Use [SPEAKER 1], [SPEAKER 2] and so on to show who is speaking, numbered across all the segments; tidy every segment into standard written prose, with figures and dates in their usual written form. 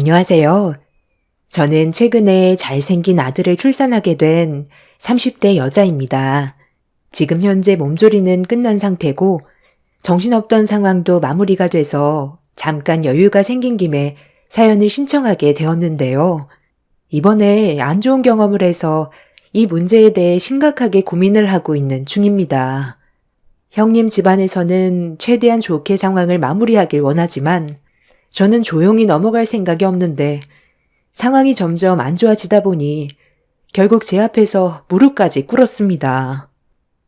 [SPEAKER 1] 안녕하세요. 저는 최근에 잘생긴 아들을 출산하게 된 30대 여자입니다. 지금 현재 몸조리는 끝난 상태고 정신없던 상황도 마무리가 돼서 잠깐 여유가 생긴 김에 사연을 신청하게 되었는데요. 이번에 안 좋은 경험을 해서 이 문제에 대해 심각하게 고민을 하고 있는 중입니다. 형님 집안에서는 최대한 좋게 상황을 마무리하길 원하지만 저는 조용히 넘어갈 생각이 없는데 상황이 점점 안 좋아지다 보니 결국 제 앞에서 무릎까지 꿇었습니다.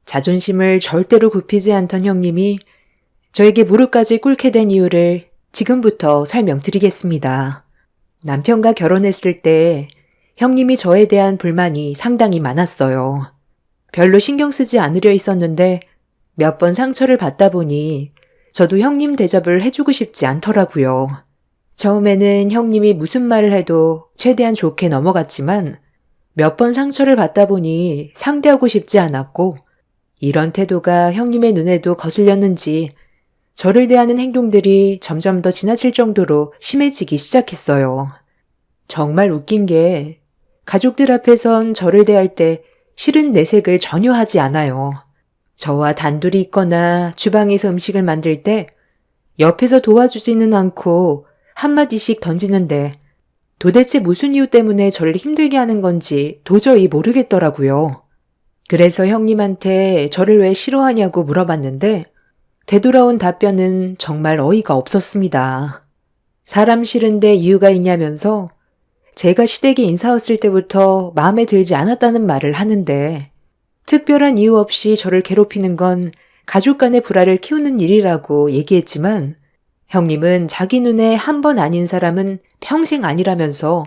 [SPEAKER 1] 자존심을 절대로 굽히지 않던 형님이 저에게 무릎까지 꿇게 된 이유를 지금부터 설명드리겠습니다. 남편과 결혼했을 때 형님이 저에 대한 불만이 상당히 많았어요. 별로 신경 쓰지 않으려 했었는데 몇 번 상처를 받다 보니 저도 형님 대접을 해주고 싶지 않더라고요. 처음에는 형님이 무슨 말을 해도 최대한 좋게 넘어갔지만 몇 번 상처를 받다 보니 상대하고 싶지 않았고 이런 태도가 형님의 눈에도 거슬렸는지 저를 대하는 행동들이 점점 더 지나칠 정도로 심해지기 시작했어요. 정말 웃긴 게 가족들 앞에선 저를 대할 때 싫은 내색을 전혀 하지 않아요. 저와 단둘이 있거나 주방에서 음식을 만들 때 옆에서 도와주지는 않고 한마디씩 던지는데 도대체 무슨 이유 때문에 저를 힘들게 하는 건지 도저히 모르겠더라고요. 그래서 형님한테 저를 왜 싫어하냐고 물어봤는데 되돌아온 답변은 정말 어이가 없었습니다. 사람 싫은데 이유가 있냐면서 제가 시댁에 인사 왔을 때부터 마음에 들지 않았다는 말을 하는데 특별한 이유 없이 저를 괴롭히는 건 가족 간의 불화를 키우는 일이라고 얘기했지만 형님은 자기 눈에 한 번 아닌 사람은 평생 아니라면서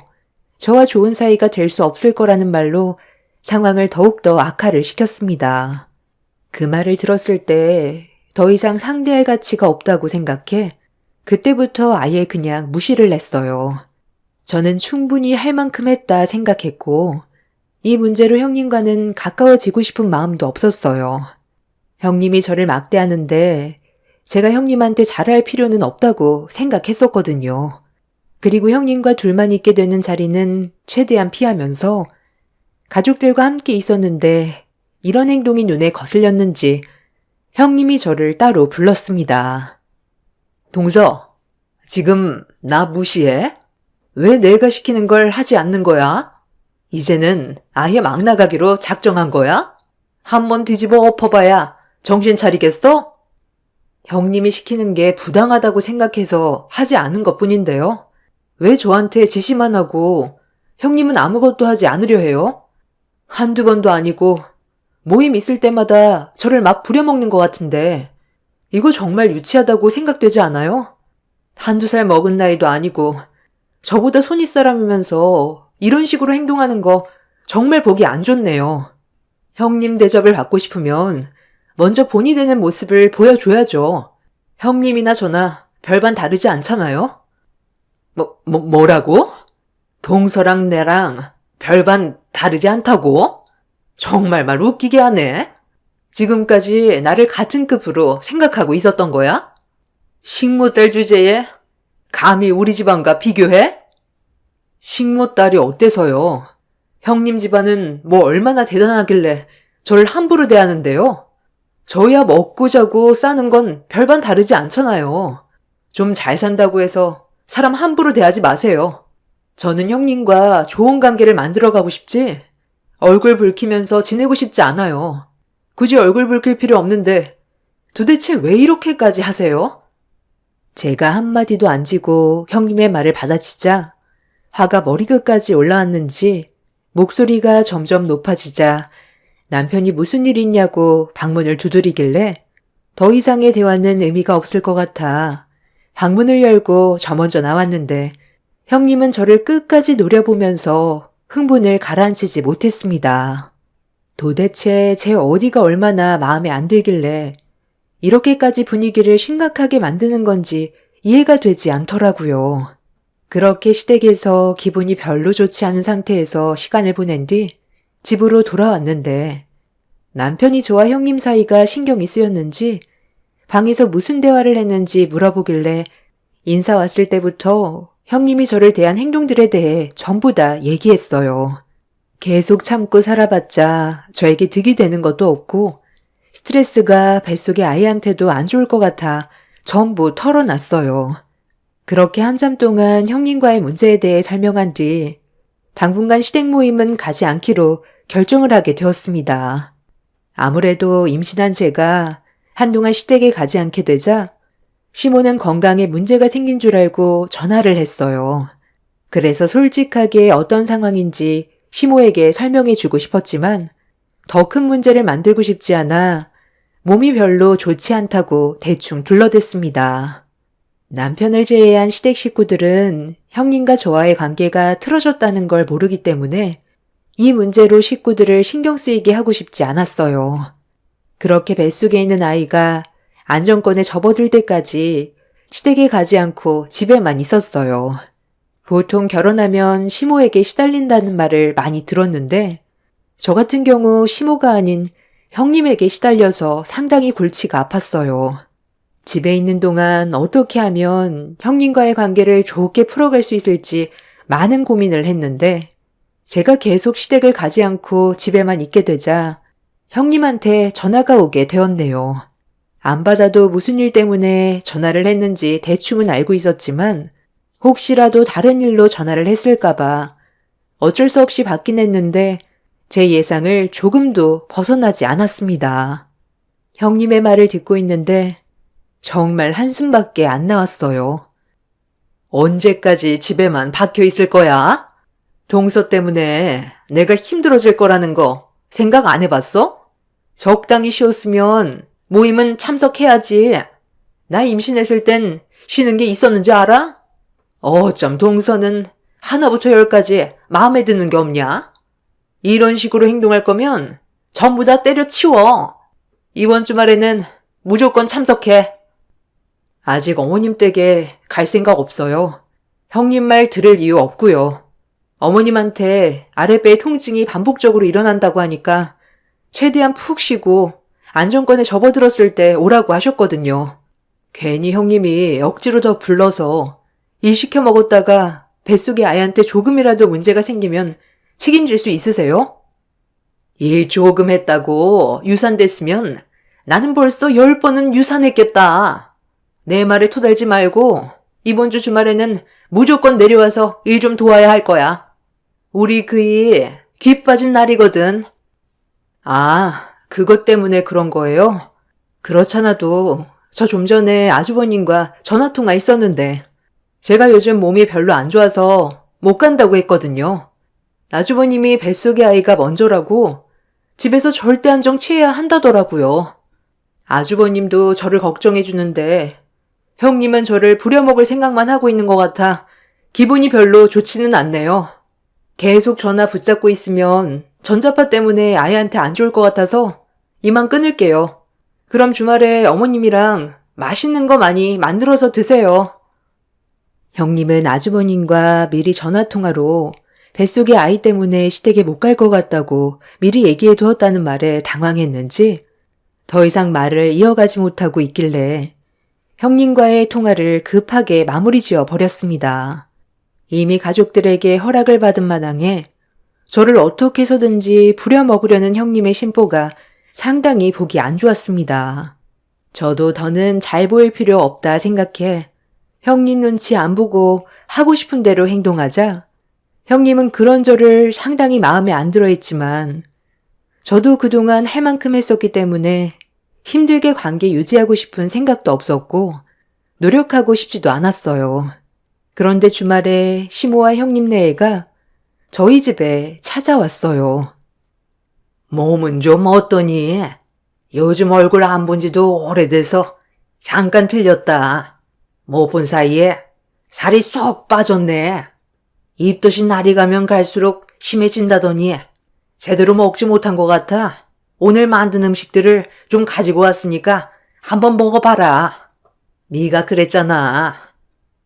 [SPEAKER 1] 저와 좋은 사이가 될 수 없을 거라는 말로 상황을 더욱더 악화를 시켰습니다. 그 말을 들었을 때 더 이상 상대할 가치가 없다고 생각해 그때부터 아예 그냥 무시를 했어요. 저는 충분히 할 만큼 했다 생각했고 이 문제로 형님과는 가까워지고 싶은 마음도 없었어요. 형님이 저를 막대하는데 제가 형님한테 잘할 필요는 없다고 생각했었거든요. 그리고 형님과 둘만 있게 되는 자리는 최대한 피하면서 가족들과 함께 있었는데 이런 행동이 눈에 거슬렸는지 형님이 저를 따로 불렀습니다. 동서, 지금 나 무시해? 왜 내가 시키는 걸 하지 않는 거야? 이제는 아예 막 나가기로 작정한 거야? 한번 뒤집어 엎어봐야 정신 차리겠어? 형님이 시키는 게 부당하다고 생각해서 하지 않은 것뿐인데요. 왜 저한테 지시만 하고 형님은 아무것도 하지 않으려 해요? 한두 번도 아니고 모임 있을 때마다 저를 막 부려먹는 것 같은데 이거 정말 유치하다고 생각되지 않아요? 한두 살 먹은 나이도 아니고 저보다 손윗 사람이면서 이런 식으로 행동하는 거 정말 보기 안 좋네요. 형님 대접을 받고 싶으면 먼저 본이 되는 모습을 보여줘야죠. 형님이나 저나 별반 다르지 않잖아요? 뭐라고? 동서랑 내랑 별반 다르지 않다고? 정말 말 웃기게 하네. 지금까지 나를 같은 급으로 생각하고 있었던 거야? 식모딸 주제에 감히 우리 집안과 비교해? 식모딸이 어때서요? 형님 집안은 뭐 얼마나 대단하길래 저를 함부로 대하는데요? 저야 먹고 자고 싸는 건 별반 다르지 않잖아요. 좀 잘 산다고 해서 사람 함부로 대하지 마세요. 저는 형님과 좋은 관계를 만들어가고 싶지 얼굴 붉히면서 지내고 싶지 않아요. 굳이 얼굴 붉힐 필요 없는데 도대체 왜 이렇게까지 하세요? 제가 한마디도 안 지고 형님의 말을 받아치자 화가 머리끝까지 올라왔는지 목소리가 점점 높아지자 남편이 무슨 일 있냐고 방문을 두드리길래 더 이상의 대화는 의미가 없을 것 같아 방문을 열고 저 먼저 나왔는데 형님은 저를 끝까지 노려보면서 흥분을 가라앉히지 못했습니다. 도대체 제 어디가 얼마나 마음에 안 들길래 이렇게까지 분위기를 심각하게 만드는 건지 이해가 되지 않더라고요. 그렇게 시댁에서 기분이 별로 좋지 않은 상태에서 시간을 보낸 뒤 집으로 돌아왔는데 남편이 저와 형님 사이가 신경이 쓰였는지 방에서 무슨 대화를 했는지 물어보길래 인사 왔을 때부터 형님이 저를 대한 행동들에 대해 전부 다 얘기했어요. 계속 참고 살아봤자 저에게 득이 되는 것도 없고 스트레스가 뱃속의 아이한테도 안 좋을 것 같아 전부 털어놨어요. 그렇게 한참 동안 형님과의 문제에 대해 설명한 뒤 당분간 시댁 모임은 가지 않기로 결정을 하게 되었습니다. 아무래도 임신한 제가 한동안 시댁에 가지 않게 되자 시모는 건강에 문제가 생긴 줄 알고 전화를 했어요. 그래서 솔직하게 어떤 상황인지 시모에게 설명해 주고 싶었지만 더 큰 문제를 만들고 싶지 않아 몸이 별로 좋지 않다고 대충 둘러댔습니다. 남편을 제외한 시댁 식구들은 형님과 저와의 관계가 틀어졌다는 걸 모르기 때문에 이 문제로 식구들을 신경 쓰이게 하고 싶지 않았어요. 그렇게 뱃속에 있는 아이가 안정권에 접어들 때까지 시댁에 가지 않고 집에만 있었어요. 보통 결혼하면 시모에게 시달린다는 말을 많이 들었는데 저 같은 경우 시모가 아닌 형님에게 시달려서 상당히 골치가 아팠어요. 집에 있는 동안 어떻게 하면 형님과의 관계를 좋게 풀어갈 수 있을지 많은 고민을 했는데 제가 계속 시댁을 가지 않고 집에만 있게 되자 형님한테 전화가 오게 되었네요. 안 받아도 무슨 일 때문에 전화를 했는지 대충은 알고 있었지만 혹시라도 다른 일로 전화를 했을까봐 어쩔 수 없이 받긴 했는데 제 예상을 조금도 벗어나지 않았습니다. 형님의 말을 듣고 있는데 정말 한숨밖에 안 나왔어요. 언제까지 집에만 박혀 있을 거야? 동서 때문에 내가 힘들어질 거라는 거 생각 안 해봤어? 적당히 쉬었으면 모임은 참석해야지. 나 임신했을 땐 쉬는 게 있었는지 알아? 어쩜 동서는 하나부터 열까지 마음에 드는 게 없냐? 이런 식으로 행동할 거면 전부 다 때려치워. 이번 주말에는 무조건 참석해. 아직 어머님 댁에 갈 생각 없어요. 형님 말 들을 이유 없고요. 어머님한테 아랫배에 통증이 반복적으로 일어난다고 하니까 최대한 푹 쉬고 안정권에 접어들었을 때 오라고 하셨거든요. 괜히 형님이 억지로 더 불러서 일 시켜 먹었다가 뱃속의 아이한테 조금이라도 문제가 생기면 책임질 수 있으세요? 일 조금 했다고 유산됐으면 나는 벌써 10번은 유산했겠다. 내 말에 토달지 말고 이번 주 주말에는 무조건 내려와서 일 좀 도와야 할 거야. 우리 그이 귀 빠진 날이거든. 아, 그것 때문에 그런 거예요? 그렇잖아도 저 좀 전에 아주버님과 전화통화 있었는데 제가 요즘 몸이 별로 안 좋아서 못 간다고 했거든요. 아주버님이 뱃속의 아이가 먼저라고 집에서 절대 안정 취해야 한다더라고요. 아주버님도 저를 걱정해 주는데 형님은 저를 부려먹을 생각만 하고 있는 것 같아 기분이 별로 좋지는 않네요. 계속 전화 붙잡고 있으면 전자파 때문에 아이한테 안 좋을 것 같아서 이만 끊을게요. 그럼 주말에 어머님이랑 맛있는 거 많이 만들어서 드세요. 형님은 아주버님과 미리 전화통화로 뱃속의 아이 때문에 시댁에 못 갈 것 같다고 미리 얘기해 두었다는 말에 당황했는지 더 이상 말을 이어가지 못하고 있길래 형님과의 통화를 급하게 마무리 지어 버렸습니다. 이미 가족들에게 허락을 받은 마당에 저를 어떻게 해서든지 부려먹으려는 형님의 심보가 상당히 보기 안 좋았습니다. 저도 더는 잘 보일 필요 없다 생각해 형님 눈치 안 보고 하고 싶은 대로 행동하자 형님은 그런 저를 상당히 마음에 안 들어 했지만 저도 그동안 할 만큼 했었기 때문에 힘들게 관계 유지하고 싶은 생각도 없었고 노력하고 싶지도 않았어요. 그런데 주말에 시모와 형님네가 저희 집에 찾아왔어요. 몸은 좀 어떠니? 요즘 얼굴 안 본 지도 오래돼서 잠깐 들렸다. 못 본 사이에 살이 쏙 빠졌네. 입덧이 날이 가면 갈수록 심해진다더니 제대로 먹지 못한 것 같아. 오늘 만든 음식들을 좀 가지고 왔으니까 한번 먹어봐라. 네가 그랬잖아.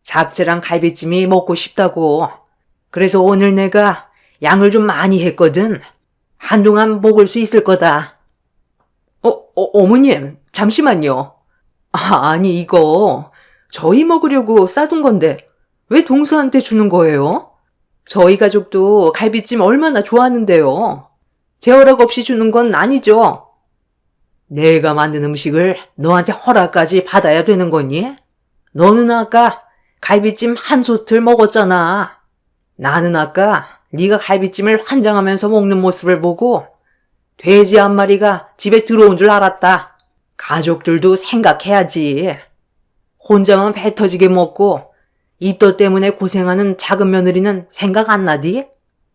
[SPEAKER 1] 잡채랑 갈비찜이 먹고 싶다고. 그래서 오늘 내가 양을 좀 많이 했거든. 한동안 먹을 수 있을 거다. 어머님, 잠시만요. 아니 이거 저희 먹으려고 싸둔 건데 왜 동서한테 주는 거예요? 저희 가족도 갈비찜 얼마나 좋아하는데요. 제 허락 없이 주는 건 아니죠. 내가 만든 음식을 너한테 허락까지 받아야 되는 거니? 너는 아까 갈비찜 한 솥을 먹었잖아. 나는 아까 네가 갈비찜을 환장하면서 먹는 모습을 보고 돼지 한 마리가 집에 들어온 줄 알았다. 가족들도 생각해야지. 혼자만 배 터지게 먹고 입덧 때문에 고생하는 작은 며느리는 생각 안 나디?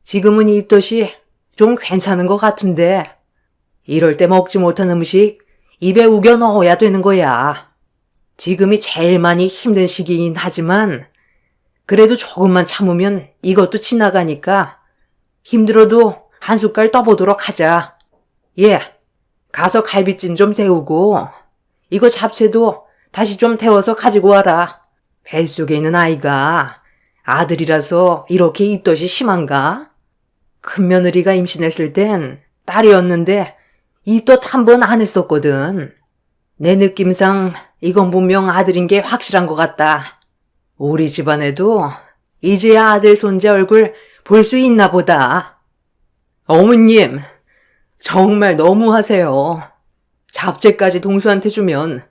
[SPEAKER 1] 지금은 입덧이 좀 괜찮은 것 같은데 이럴 때 먹지 못한 음식 입에 우겨 넣어야 되는 거야. 지금이 제일 많이 힘든 시기이긴 하지만 그래도 조금만 참으면 이것도 지나가니까 힘들어도 한 숟갈 떠보도록 하자. 예, 가서 갈비찜 좀 데우고 이거 잡채도 다시 좀 데워서 가지고 와라. 뱃속에 있는 아이가 아들이라서 이렇게 입덧이 심한가? 큰며느리가 임신했을 땐 딸이었는데 입덧 한 번 안 했었거든. 내 느낌상 이건 분명 아들인 게 확실한 것 같다. 우리 집안에도 이제야 아들 손자 얼굴 볼 수 있나 보다. 어머님, 정말 너무하세요. 잡채까지 동수한테 주면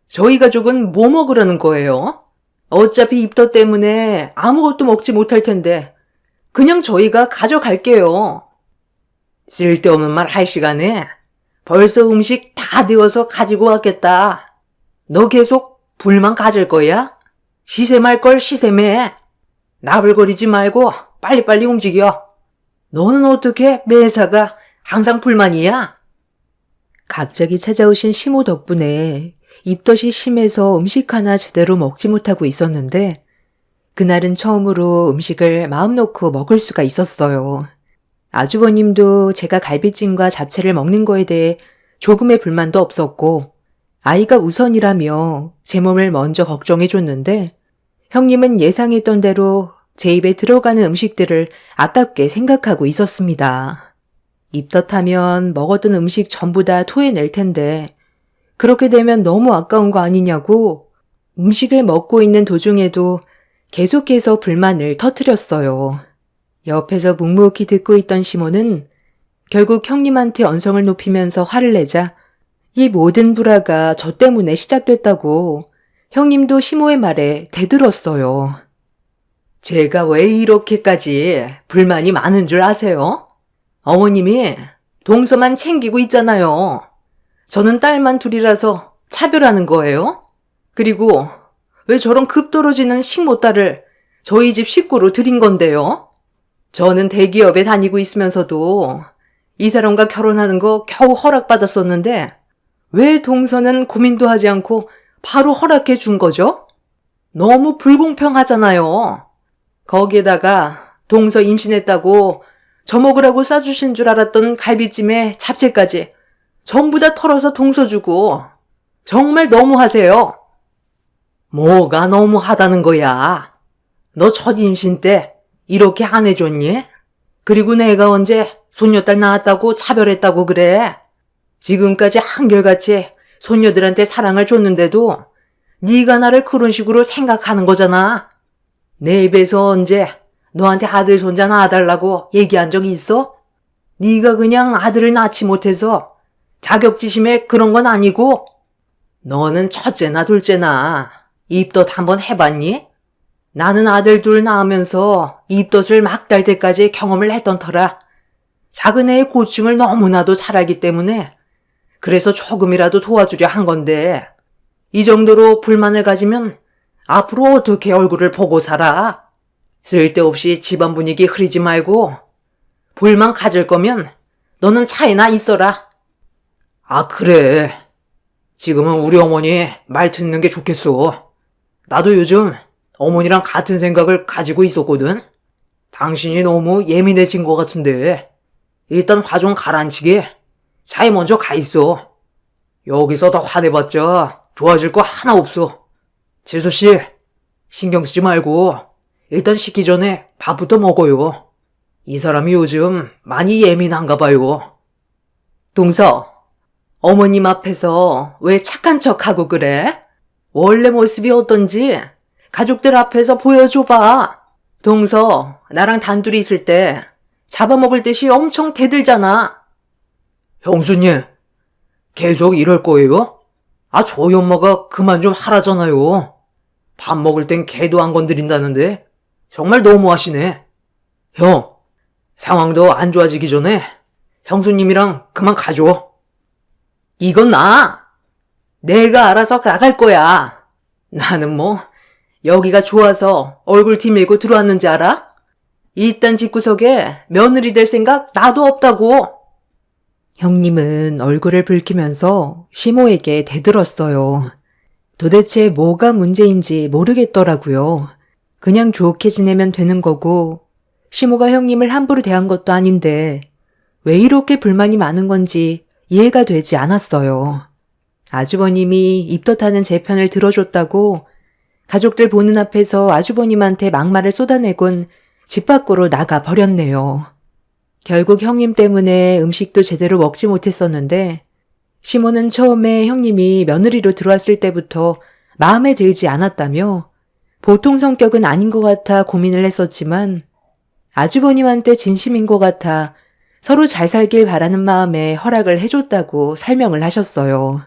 [SPEAKER 1] 저희 가족은 뭐 먹으라는 거예요? 어차피 입덧 때문에 아무것도 먹지 못할 텐데 그냥 저희가 가져갈게요. 쓸데없는 말 할 시간에 벌써 음식 다 데워서 가지고 왔겠다. 너 계속 불만 가질 거야? 시샘할 걸 시샘해. 나불거리지 말고 빨리빨리 움직여. 너는 어떻게 매사가 항상 불만이야? 갑자기 찾아오신 시모 덕분에 입덧이 심해서 음식 하나 제대로 먹지 못하고 있었는데 그날은 처음으로 음식을 마음 놓고 먹을 수가 있었어요. 아주버님도 제가 갈비찜과 잡채를 먹는 거에 대해 조금의 불만도 없었고 아이가 우선이라며 제 몸을 먼저 걱정해줬는데 형님은 예상했던 대로 제 입에 들어가는 음식들을 아깝게 생각하고 있었습니다. 입덧하면 먹었던 음식 전부 다 토해낼 텐데 그렇게 되면 너무 아까운 거 아니냐고 음식을 먹고 있는 도중에도 계속해서 불만을 터뜨렸어요. 옆에서 묵묵히 듣고 있던 시모는 결국 형님한테 언성을 높이면서 화를 내자 이 모든 불화가 저 때문에 시작됐다고 형님도 시모의 말에 대들었어요. 제가 왜 이렇게까지 불만이 많은 줄 아세요? 어머님이 동서만 챙기고 있잖아요. 저는 딸만 둘이라서 차별하는 거예요? 그리고 왜 저런 급 떨어지는 식모딸을 저희 집 식구로 들인 건데요? 저는 대기업에 다니고 있으면서도 이 사람과 결혼하는 거 겨우 허락받았었는데 왜 동서는 고민도 하지 않고 바로 허락해 준 거죠? 너무 불공평하잖아요. 거기에다가 동서 임신했다고 저 먹으라고 싸주신 줄 알았던 갈비찜에 잡채까지 전부 다 털어서 동서 주고 정말 너무하세요. 뭐가 너무하다는 거야. 너 첫 임신 때 이렇게 안 해줬니? 그리고 내가 언제 손녀딸 낳았다고 차별했다고 그래? 지금까지 한결같이 손녀들한테 사랑을 줬는데도 네가 나를 그런 식으로 생각하는 거잖아. 내 입에서 언제 너한테 아들 손자 낳아달라고 얘기한 적이 있어? 네가 그냥 아들을 낳지 못해서 자격지심에 그런 건 아니고 너는 첫째나 둘째나 입덧 한번 해봤니? 나는 아들 둘 낳으면서 입덧을 막 달 때까지 경험을 했던 터라 작은 애의 고충을 너무나도 잘 알기 때문에 그래서 조금이라도 도와주려 한 건데 이 정도로 불만을 가지면 앞으로 어떻게 얼굴을 보고 살아? 쓸데없이 집안 분위기 흐리지 말고 불만 가질 거면 너는 차이나 있어라. 아, 그래. 지금은 우리 어머니 말 듣는 게 좋겠어. 나도 요즘 어머니랑 같은 생각을 가지고 있었거든. 당신이 너무 예민해진 것 같은데 일단 화 좀 가라앉히게 차에 먼저 가 있어. 여기서 더 화내봤자 좋아질 거 하나 없어. 재수씨, 신경 쓰지 말고 일단 식기 전에 밥부터 먹어요. 이 사람이 요즘 많이 예민한가 봐요. 동서, 어머님 앞에서 왜 착한 척하고 그래? 원래 모습이 어떤지 가족들 앞에서 보여줘봐. 동서, 나랑 단둘이 있을 때 잡아먹을 듯이 엄청 대들잖아.
[SPEAKER 2] 형수님, 계속 이럴 거예요? 저희 엄마가 그만 좀 하라잖아요. 밥 먹을 땐 개도 안 건드린다는데 정말 너무하시네. 형, 상황도 안 좋아지기 전에 형수님이랑 그만 가줘.
[SPEAKER 1] 이건 내가 알아서 나갈 거야. 나는 뭐 여기가 좋아서 얼굴 뒤밀고 들어왔는지 알아? 이딴 집구석에 며느리 될 생각 나도 없다고. 형님은 얼굴을 붉히면서 시모에게 대들었어요. 도대체 뭐가 문제인지 모르겠더라고요. 그냥 좋게 지내면 되는 거고 시모가 형님을 함부로 대한 것도 아닌데 왜 이렇게 불만이 많은 건지 이해가 되지 않았어요. 아주버님이 입덧하는 제 편을 들어줬다고 가족들 보는 앞에서 아주버님한테 막말을 쏟아내곤 집 밖으로 나가 버렸네요. 결국 형님 때문에 음식도 제대로 먹지 못했었는데 시모는 처음에 형님이 며느리로 들어왔을 때부터 마음에 들지 않았다며 보통 성격은 아닌 것 같아 고민을 했었지만 아주버님한테 진심인 것 같아 서로 잘 살길 바라는 마음에 허락을 해줬다고 설명을 하셨어요.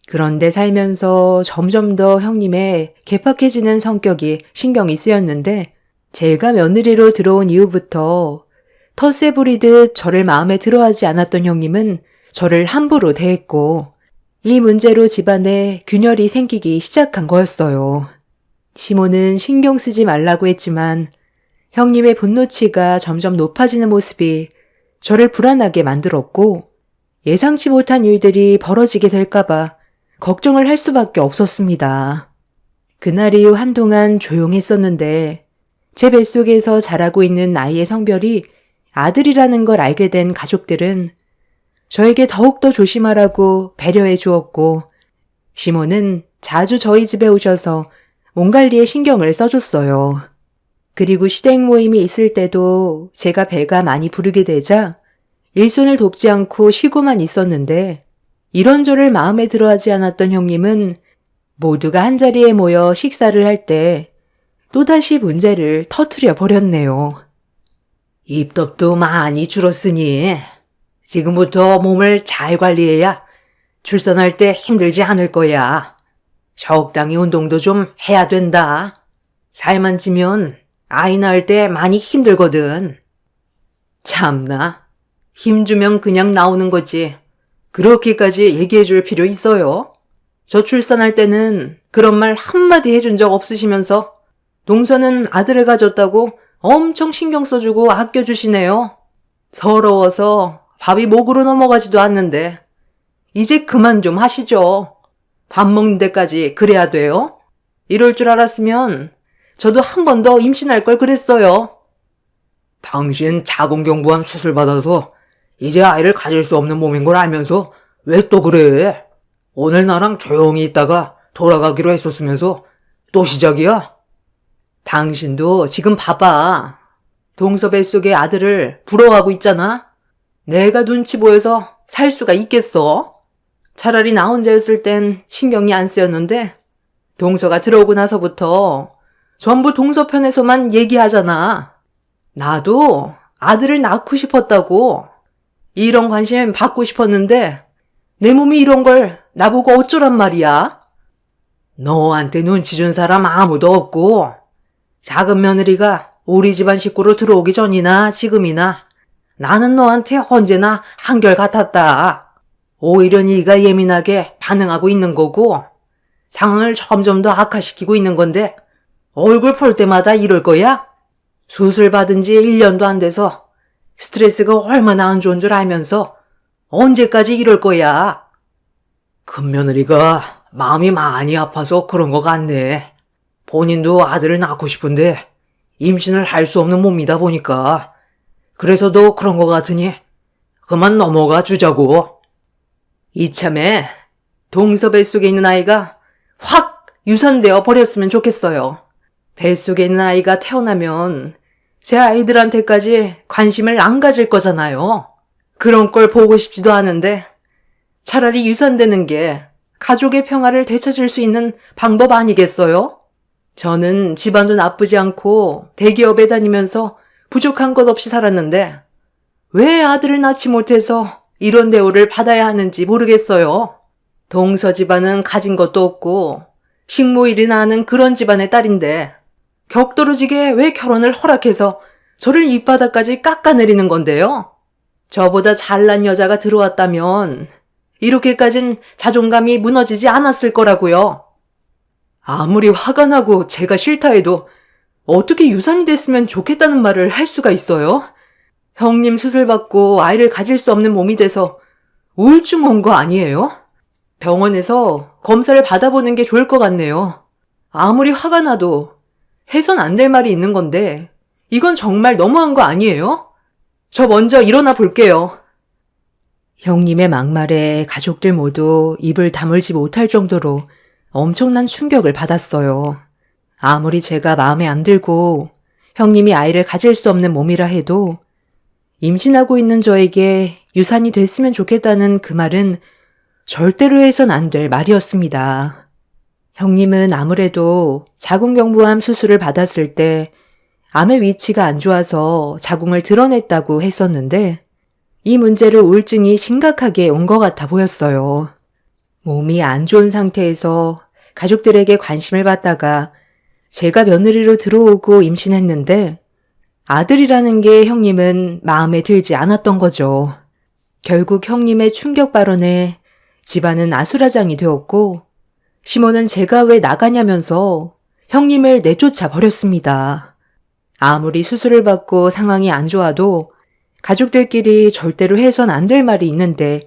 [SPEAKER 1] 그런데 살면서 점점 더 형님의 개팍해지는 성격이 신경이 쓰였는데 제가 며느리로 들어온 이후부터 텃세 부리듯 저를 마음에 들어하지 않았던 형님은 저를 함부로 대했고 이 문제로 집안에 균열이 생기기 시작한 거였어요. 시모는 신경 쓰지 말라고 했지만 형님의 분노치가 점점 높아지는 모습이 저를 불안하게 만들었고 예상치 못한 일들이 벌어지게 될까봐 걱정을 할 수밖에 없었습니다. 그날 이후 한동안 조용했었는데 제 뱃속에서 자라고 있는 아이의 성별이 아들이라는 걸 알게 된 가족들은 저에게 더욱더 조심하라고 배려해 주었고 시모는 자주 저희 집에 오셔서 몸 관리에 신경을 써줬어요. 그리고 시댁 모임이 있을 때도 제가 배가 많이 부르게 되자 일손을 돕지 않고 쉬고만 있었는데 이런저를 마음에 들어하지 않았던 형님은 모두가 한자리에 모여 식사를 할 때 또다시 문제를 터뜨려 버렸네요.
[SPEAKER 2] 입덧도 많이 줄었으니 지금부터 몸을 잘 관리해야 출산할 때 힘들지 않을 거야. 적당히 운동도 좀 해야 된다. 살만 찌면 아이 낳을 때 많이 힘들거든.
[SPEAKER 1] 참나, 힘주면 그냥 나오는 거지. 그렇게까지 얘기해 줄 필요 있어요? 저 출산할 때는 그런 말 한마디 해준 적 없으시면서 동서는 아들을 가졌다고 엄청 신경 써주고 아껴주시네요. 서러워서 밥이 목으로 넘어가지도 않는데 이제 그만 좀 하시죠. 밥 먹는 데까지 그래야 돼요? 이럴 줄 알았으면 저도 한 번 더 임신할 걸 그랬어요.
[SPEAKER 2] 당신 자궁경부암 수술 받아서 이제 아이를 가질 수 없는 몸인 걸 알면서 왜 또 그래? 오늘 나랑 조용히 있다가 돌아가기로 했었으면서 또 시작이야?
[SPEAKER 1] 당신도 지금 봐봐. 동서 뱃속의 아들을 부러워하고 있잖아. 내가 눈치 보여서 살 수가 있겠어? 차라리 나 혼자였을 땐 신경이 안 쓰였는데 동서가 들어오고 나서부터 전부 동서 편에서만 얘기하잖아. 나도 아들을 낳고 싶었다고. 이런 관심 받고 싶었는데 내 몸이 이런 걸 나보고 어쩌란 말이야? 너한테 눈치 준 사람 아무도 없고 작은 며느리가 우리 집안 식구로 들어오기 전이나 지금이나 나는 너한테 언제나 한결같았다. 오히려 네가 예민하게 반응하고 있는 거고 상황을 점점 더 악화시키고 있는 건데 얼굴 볼 때마다 이럴 거야? 수술 받은 지 1년도 안 돼서 스트레스가 얼마나 안 좋은 줄 알면서 언제까지 이럴 거야?
[SPEAKER 2] 큰며느리가 마음이 많이 아파서 그런 것 같네. 본인도 아들을 낳고 싶은데 임신을 할 수 없는 몸이다 보니까 그래서 도 그런 것 같으니 그만 넘어가 주자고.
[SPEAKER 1] 이참에 동서 뱃속에 있는 아이가 확 유산되어 버렸으면 좋겠어요. 뱃속에 있는 아이가 태어나면 제 아이들한테까지 관심을 안 가질 거잖아요. 그런 걸 보고 싶지도 않은데 차라리 유산되는 게 가족의 평화를 되찾을 수 있는 방법 아니겠어요?
[SPEAKER 2] 저는 집안도 나쁘지 않고 대기업에 다니면서 부족한 것 없이 살았는데 왜 아들을 낳지 못해서 이런 대우를 받아야 하는지 모르겠어요. 동서 집안은 가진 것도 없고 식모일이나 하는 그런 집안의 딸인데 격떨어지게 왜 결혼을 허락해서 저를 밑바닥까지 깎아내리는 건데요. 저보다 잘난 여자가 들어왔다면 이렇게까진 자존감이 무너지지 않았을 거라고요. 아무리 화가 나고 제가 싫다 해도 어떻게 유산이 됐으면 좋겠다는 말을 할 수가 있어요? 형님 수술 받고 아이를 가질 수 없는 몸이 돼서 우울증 온 거 아니에요? 병원에서 검사를 받아보는 게 좋을 것 같네요. 아무리 화가 나도 해선 안 될 말이 있는 건데 이건 정말 너무한 거 아니에요? 저 먼저 일어나 볼게요. 형님의 막말에 가족들 모두 입을 다물지 못할 정도로 엄청난 충격을 받았어요. 아무리 제가 마음에 안 들고 형님이 아이를 가질 수 없는 몸이라 해도 임신하고 있는 저에게 유산이 됐으면 좋겠다는 그 말은 절대로 해선 안 될 말이었습니다. 형님은 아무래도 자궁경부암 수술을 받았을 때 암의 위치가 안 좋아서 자궁을 드러냈다고 했었는데 이 문제를 우울증이 심각하게 온 것 같아 보였어요. 몸이 안 좋은 상태에서 가족들에게 관심을 받다가 제가 며느리로 들어오고 임신했는데 아들이라는 게 형님은 마음에 들지 않았던 거죠. 결국 형님의 충격 발언에 집안은 아수라장이 되었고 시모는 제가 왜 나가냐면서 형님을 내쫓아 버렸습니다. 아무리 수술을 받고 상황이 안 좋아도 가족들끼리 절대로 해선 안 될 말이 있는데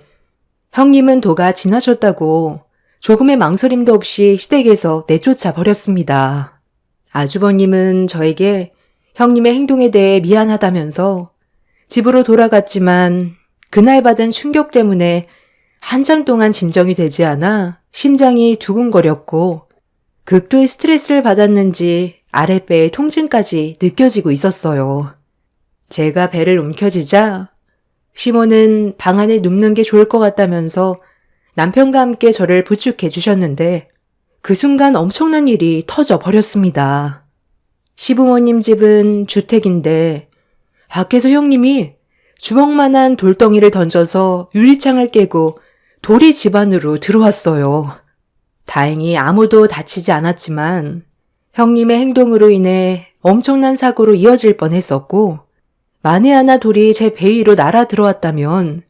[SPEAKER 2] 형님은 도가 지나셨다고 조금의 망설임도 없이 시댁에서 내쫓아 버렸습니다. 아주버님은 저에게 형님의 행동에 대해 미안하다면서 집으로 돌아갔지만 그날 받은 충격 때문에 한참 동안 진정이 되지 않아 심장이 두근거렸고 극도의 스트레스를 받았는지 아랫배에 통증까지 느껴지고 있었어요. 제가 배를 움켜쥐자 시모는 방 안에 눕는 게 좋을 것 같다면서 남편과 함께 저를 부축해 주셨는데 그 순간 엄청난 일이 터져 버렸습니다. 시부모님 집은 주택인데 밖에서 형님이 주먹만한 돌덩이를 던져서 유리창을 깨고 돌이 집 안으로 들어왔어요. 다행히 아무도 다치지 않았지만 형님의 행동으로 인해 엄청난 사고로 이어질 뻔했었고 만에 하나 돌이 제 배 위로 날아 들어왔다면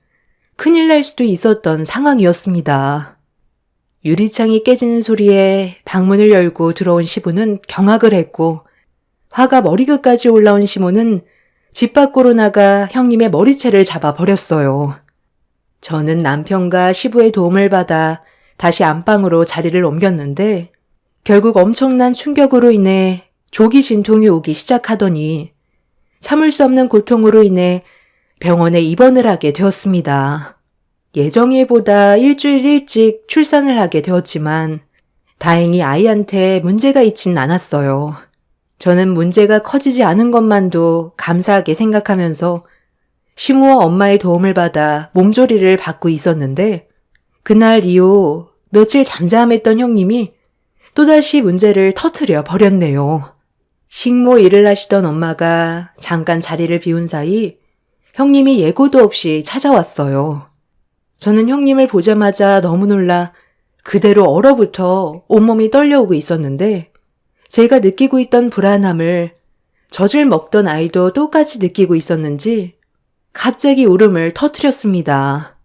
[SPEAKER 2] 큰일 날 수도 있었던 상황이었습니다. 유리창이 깨지는 소리에 방문을 열고 들어온 시부는 경악을 했고 화가 머리끝까지 올라온 시모는 집 밖으로 나가 형님의 머리채를 잡아버렸어요. 저는 남편과 시부의 도움을 받아 다시 안방으로 자리를 옮겼는데 결국 엄청난 충격으로 인해 조기 진통이 오기 시작하더니 참을 수 없는 고통으로 인해 병원에 입원을 하게 되었습니다. 예정일보다 일주일 일찍 출산을 하게 되었지만 다행히 아이한테 문제가 있진 않았어요. 저는 문제가 커지지 않은 것만도 감사하게 생각하면서 시모와 엄마의 도움을 받아 몸조리를 받고 있었는데 그날 이후 며칠 잠잠했던 형님이 또다시 문제를 터뜨려 버렸네요. 식모 일을 하시던 엄마가 잠깐 자리를 비운 사이 형님이 예고도 없이 찾아왔어요. 저는 형님을 보자마자 너무 놀라 그대로 얼어붙어 온몸이 떨려오고 있었는데 제가 느끼고 있던 불안함을 젖을 먹던 아이도 똑같이 느끼고 있었는지 갑자기 울음을 터뜨렸습니다.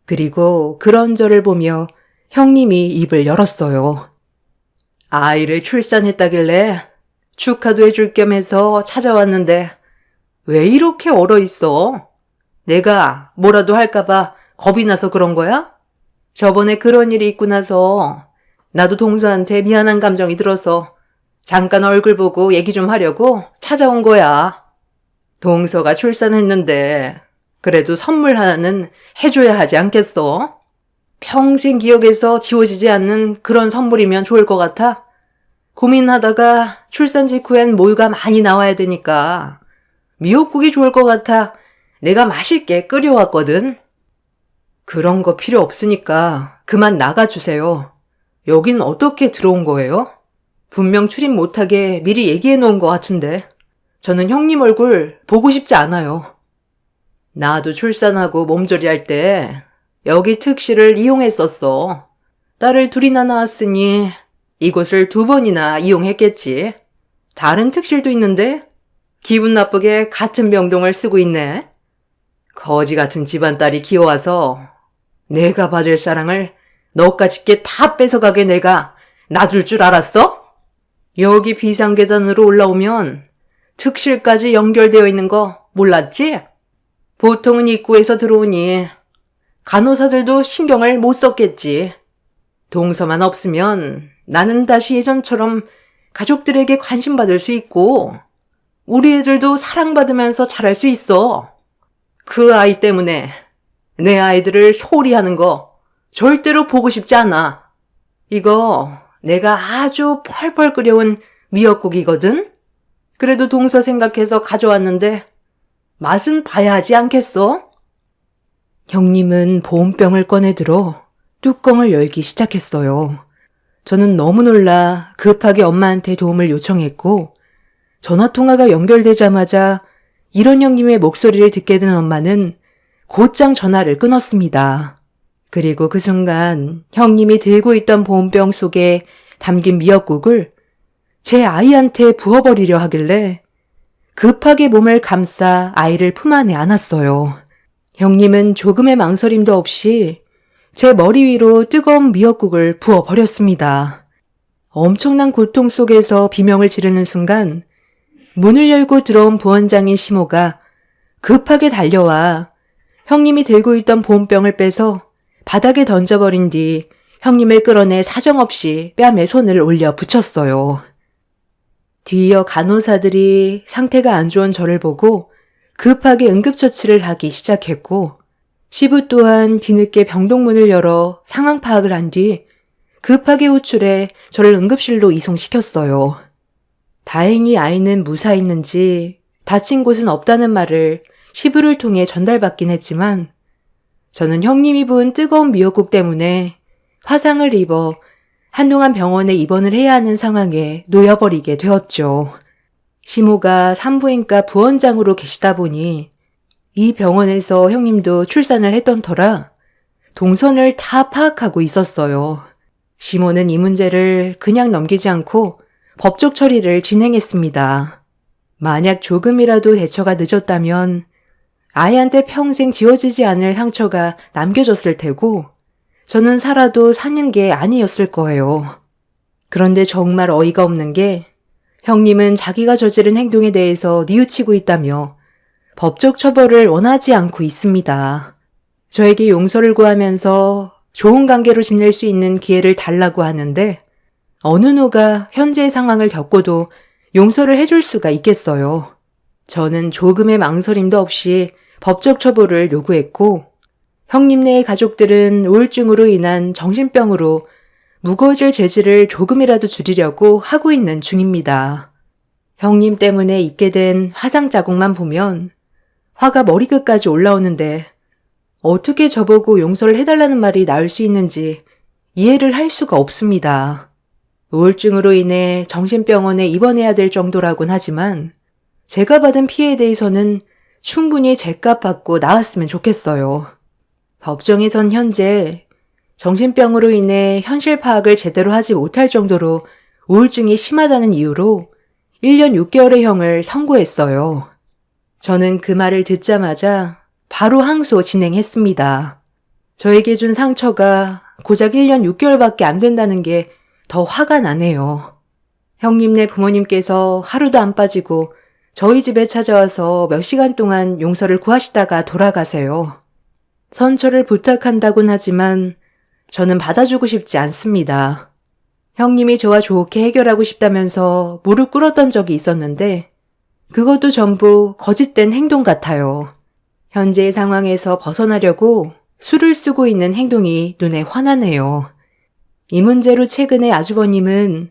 [SPEAKER 2] 그리고 그런 저를 보며 형님이 입을 열었어요. 아이를 출산했다길래 축하도 해줄 겸 해서 찾아왔는데 왜 이렇게 얼어있어? 내가 뭐라도 할까봐 겁이 나서 그런 거야? 저번에 그런 일이 있고 나서 나도 동서한테 미안한 감정이 들어서 잠깐 얼굴 보고 얘기 좀 하려고 찾아온 거야. 동서가 출산했는데 그래도 선물 하나는 해줘야 하지 않겠어? 평생 기억에서 지워지지 않는 그런 선물이면 좋을 것 같아. 고민하다가 출산 직후엔 모유가 많이 나와야 되니까 미역국이 좋을 것 같아 내가 맛있게 끓여왔거든. 그런 거 필요 없으니까 그만 나가주세요. 여긴 어떻게 들어온 거예요?
[SPEAKER 1] 분명 출입 못하게 미리 얘기해 놓은 것 같은데 저는 형님 얼굴 보고 싶지 않아요. 나도 출산하고 몸조리 할 때 여기 특실을 이용했었어. 딸을 둘이나 낳았으니 이곳을 2번이나 이용했겠지. 다른 특실도 있는데 기분 나쁘게 같은 병동을 쓰고 있네. 거지 같은 집안 딸이 키워와서 내가 받을 사랑을 너까짓게 다 뺏어가게 내가 놔둘 줄 알았어? 여기 비상계단으로 올라오면 특실까지 연결되어 있는 거 몰랐지? 보통은 입구에서 들어오니 간호사들도 신경을 못 썼겠지. 동서만 없으면 나는 다시 예전처럼 가족들에게 관심받을 수 있고 우리 애들도 사랑받으면서 자랄 수 있어. 그 아이 때문에 내 아이들을 소홀히 하는 거 절대로 보고 싶지 않아. 이거 내가 아주 펄펄 끓여온 미역국이거든? 그래도 동서 생각해서 가져왔는데 맛은 봐야 하지 않겠어? 형님은 보온병을 꺼내들어 뚜껑을 열기 시작했어요. 저는 너무 놀라 급하게 엄마한테 도움을 요청했고 전화통화가 연결되자마자 이런 형님의 목소리를 듣게 된 엄마는 곧장 전화를 끊었습니다. 그리고 그 순간 형님이 들고 있던 보온병 속에 담긴 미역국을 제 아이한테 부어버리려 하길래 급하게 몸을 감싸 아이를 품 안에 안았어요. 형님은 조금의 망설임도 없이 제 머리 위로 뜨거운 미역국을 부어버렸습니다. 엄청난 고통 속에서 비명을 지르는 순간 문을 열고 들어온 부원장인 시모가 급하게 달려와 형님이 들고 있던 보온병을 빼서 바닥에 던져버린 뒤 형님을 끌어내 사정없이 뺨에 손을 올려 붙였어요. 뒤이어 간호사들이 상태가 안 좋은 저를 보고 급하게 응급처치를 하기 시작했고 시부 또한 뒤늦게 병동문을 열어 상황 파악을 한 뒤 급하게 호출해 저를 응급실로 이송시켰어요. 다행히 아이는 무사했는지 다친 곳은 없다는 말을 시부를 통해 전달받긴 했지만 저는 형님이 부은 뜨거운 미역국 때문에 화상을 입어 한동안 병원에 입원을 해야 하는 상황에 놓여버리게 되었죠. 시모가 산부인과 부원장으로 계시다 보니 이 병원에서 형님도 출산을 했던 터라 동선을 다 파악하고 있었어요. 시모는 이 문제를 그냥 넘기지 않고 법적 처리를 진행했습니다. 만약 조금이라도 대처가 늦었다면 아이한테 평생 지워지지 않을 상처가 남겨졌을 테고 저는 살아도 사는 게 아니었을 거예요. 그런데 정말 어이가 없는 게 형님은 자기가 저지른 행동에 대해서 뉘우치고 있다며 법적 처벌을 원하지 않고 있습니다. 저에게 용서를 구하면서 좋은 관계로 지낼 수 있는 기회를 달라고 하는데 어느 누가 현재의 상황을 겪고도 용서를 해줄 수가 있겠어요. 저는 조금의 망설임도 없이 법적 처벌을 요구했고 형님네의 가족들은 우울증으로 인한 정신병으로 무거워질 죄질을 조금이라도 줄이려고 하고 있는 중입니다. 형님 때문에 입게 된 화상 자국만 보면 화가 머리끝까지 올라오는데 어떻게 저보고 용서를 해달라는 말이 나올 수 있는지 이해를 할 수가 없습니다. 우울증으로 인해 정신병원에 입원해야 될 정도라곤 하지만 제가 받은 피해에 대해서는 충분히 죗값 받고 나왔으면 좋겠어요. 법정에선 현재 정신병으로 인해 현실 파악을 제대로 하지 못할 정도로 우울증이 심하다는 이유로 1년 6개월의 형을 선고했어요. 저는 그 말을 듣자마자 바로 항소 진행했습니다. 저에게 준 상처가 고작 1년 6개월밖에 안 된다는 게 더 화가 나네요. 형님네 부모님께서 하루도 안 빠지고 저희 집에 찾아와서 몇 시간 동안 용서를 구하시다가 돌아가세요. 선처를 부탁한다곤 하지만 저는 받아주고 싶지 않습니다. 형님이 저와 좋게 해결하고 싶다면서 무릎 꿇었던 적이 있었는데 그것도 전부 거짓된 행동 같아요. 현재의 상황에서 벗어나려고 수를 쓰고 있는 행동이 눈에 환하네요. 이 문제로 최근에 아주버님은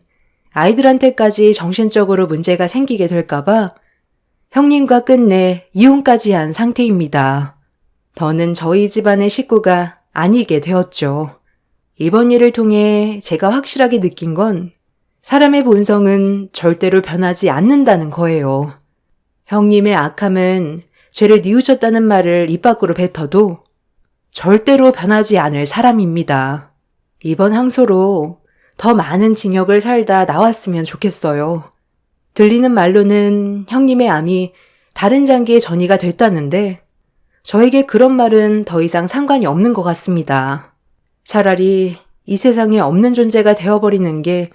[SPEAKER 1] 아이들한테까지 정신적으로 문제가 생기게 될까봐 형님과 끝내 이혼까지 한 상태입니다. 더는 저희 집안의 식구가 아니게 되었죠. 이번 일을 통해 제가 확실하게 느낀 건 사람의 본성은 절대로 변하지 않는다는 거예요. 형님의 악함은 죄를 뉘우쳤다는 말을 입 밖으로 뱉어도 절대로 변하지 않을 사람입니다. 이번 항소로 더 많은 징역을 살다 나왔으면 좋겠어요. 들리는 말로는 형님의 암이 다른 장기에 전이가 됐다는데 저에게 그런 말은 더 이상 상관이 없는 것 같습니다. 차라리 이 세상에 없는 존재가 되어버리는 게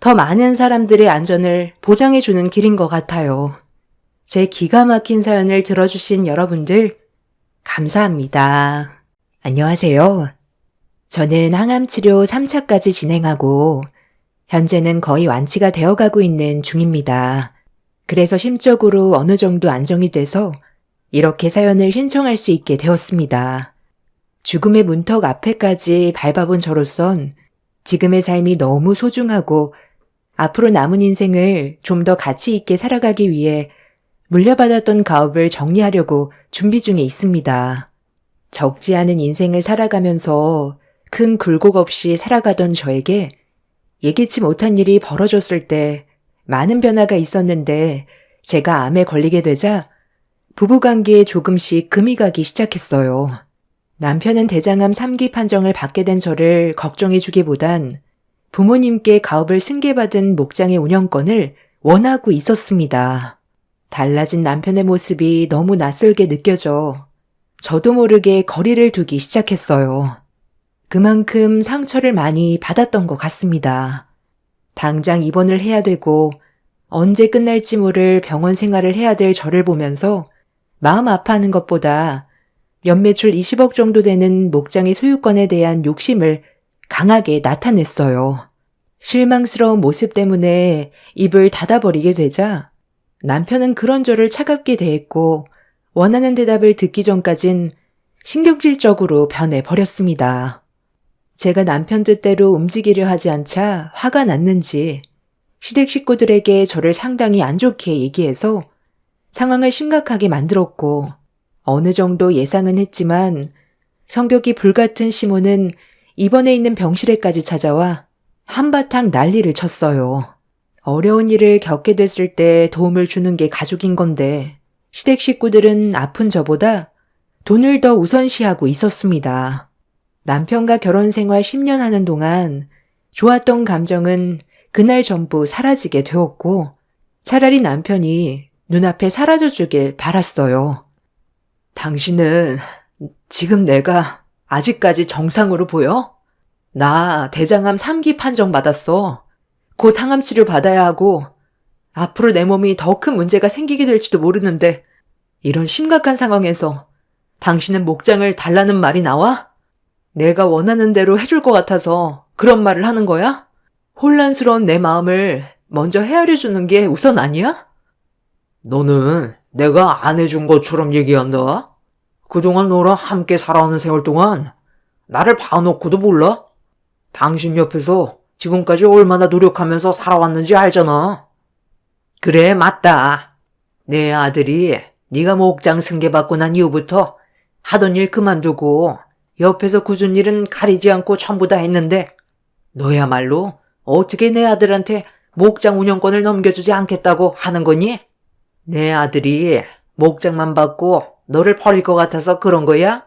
[SPEAKER 1] 더 많은 사람들의 안전을 보장해주는 길인 것 같아요. 제 기가 막힌 사연을 들어주신 여러분들 감사합니다. 안녕하세요. 저는 항암치료 3차까지 진행하고 현재는 거의 완치가 되어가고 있는 중입니다. 그래서 심적으로 어느 정도 안정이 돼서 이렇게 사연을 신청할 수 있게 되었습니다. 죽음의 문턱 앞에까지 밟아본 저로선 지금의 삶이 너무 소중하고 앞으로 남은 인생을 좀 더 가치 있게 살아가기 위해 물려받았던 가업을 정리하려고 준비 중에 있습니다. 적지 않은 인생을 살아가면서 큰 굴곡 없이 살아가던 저에게 예기치 못한 일이 벌어졌을 때 많은 변화가 있었는데 제가 암에 걸리게 되자 부부관계에 조금씩 금이 가기 시작했어요. 남편은 대장암 3기 판정을 받게 된 저를 걱정해주기보단 부모님께 가업을 승계받은 목장의 운영권을 원하고 있었습니다. 달라진 남편의 모습이 너무 낯설게 느껴져 저도 모르게 거리를 두기 시작했어요. 그만큼 상처를 많이 받았던 것 같습니다. 당장 입원을 해야 되고 언제 끝날지 모를 병원 생활을 해야 될 저를 보면서 마음 아파하는 것보다 연매출 20억 정도 되는 목장의 소유권에 대한 욕심을 강하게 나타냈어요. 실망스러운 모습 때문에 입을 닫아버리게 되자 남편은 그런 저를 차갑게 대했고 원하는 대답을 듣기 전까진 신경질적으로 변해버렸습니다. 제가 남편 뜻대로 움직이려 하지 않자 화가 났는지 시댁 식구들에게 저를 상당히 안 좋게 얘기해서 상황을 심각하게 만들었고 어느 정도 예상은 했지만 성격이 불같은 시모는 입원해 있는 병실에까지 찾아와 한바탕 난리를 쳤어요. 어려운 일을 겪게 됐을 때 도움을 주는 게 가족인 건데 시댁 식구들은 아픈 저보다 돈을 더 우선시하고 있었습니다. 남편과 결혼 생활 10년 하는 동안 좋았던 감정은 그날 전부 사라지게 되었고 차라리 남편이 눈앞에 사라져주길 바랐어요. 당신은 지금 내가 아직까지 정상으로 보여? 나 대장암 3기 판정 받았어. 곧 항암 치료 받아야 하고 앞으로 내 몸이 더 큰 문제가 생기게 될지도 모르는데 이런 심각한 상황에서 당신은 목장을 달라는 말이 나와? 내가 원하는 대로 해줄 것 같아서 그런 말을 하는 거야? 혼란스러운 내 마음을 먼저 헤아려 주는 게 우선 아니야?
[SPEAKER 2] 너는 내가 안 해준 것처럼 얘기한다. 그동안 너랑 함께 살아오는 세월 동안 나를 봐놓고도 몰라? 당신 옆에서 지금까지 얼마나 노력하면서 살아왔는지 알잖아. 그래, 맞다. 내 아들이 네가 목장 승계받고 난 이후부터 하던 일 그만두고 옆에서 굳은 일은 가리지 않고 전부 다 했는데 너야말로 어떻게 내 아들한테 목장 운영권을 넘겨주지 않겠다고 하는 거니? 내 아들이 목장만 받고 너를 버릴 것 같아서 그런 거야?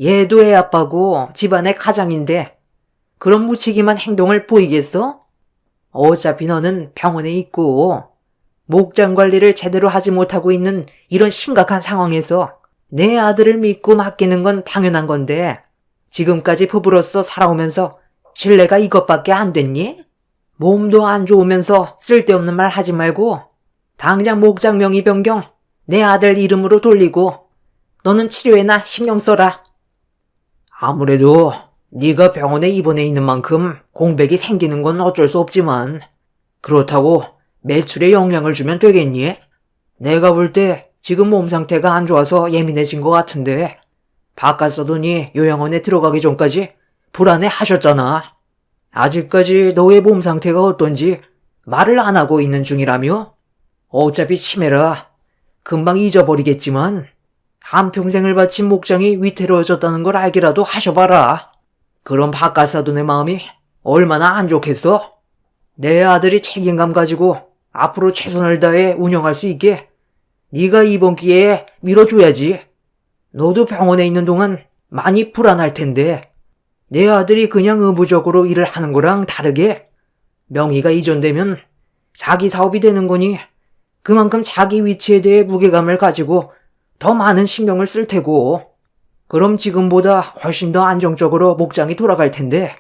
[SPEAKER 2] 얘도 애 아빠고 집안의 가장인데 그런 무책임한 행동을 보이겠어? 어차피 너는 병원에 있고 목장 관리를 제대로 하지 못하고 있는 이런 심각한 상황에서 내 아들을 믿고 맡기는 건 당연한 건데 지금까지 부부로서 살아오면서 신뢰가 이것밖에 안 됐니? 몸도 안 좋으면서 쓸데없는 말 하지 말고 당장 목장 명의 변경 내 아들 이름으로 돌리고 너는 치료에나 신경 써라. 아무래도 네가 병원에 입원해 있는 만큼 공백이 생기는 건 어쩔 수 없지만 그렇다고 매출에 영향을 주면 되겠니? 내가 볼 때 지금 몸 상태가 안 좋아서 예민해진 것 같은데 바깥 서더니 요양원에 들어가기 전까지 불안해 하셨잖아. 아직까지 너의 몸 상태가 어떤지 말을 안 하고 있는 중이라며? 어차피 치매라 금방 잊어버리겠지만 한평생을 바친 목장이 위태로워졌다는 걸 알기라도 하셔봐라. 그럼 바깥 사돈의 마음이 얼마나 안 좋겠어? 내 아들이 책임감 가지고 앞으로 최선을 다해 운영할 수 있게 네가 이번 기회에 밀어줘야지. 너도 병원에 있는 동안 많이 불안할 텐데 내 아들이 그냥 의무적으로 일을 하는 거랑 다르게 명의가 이전되면 자기 사업이 되는 거니 그만큼 자기 위치에 대해 무게감을 가지고 더 많은 신경을 쓸 테고 그럼 지금보다 훨씬 더 안정적으로 목장이 돌아갈 텐데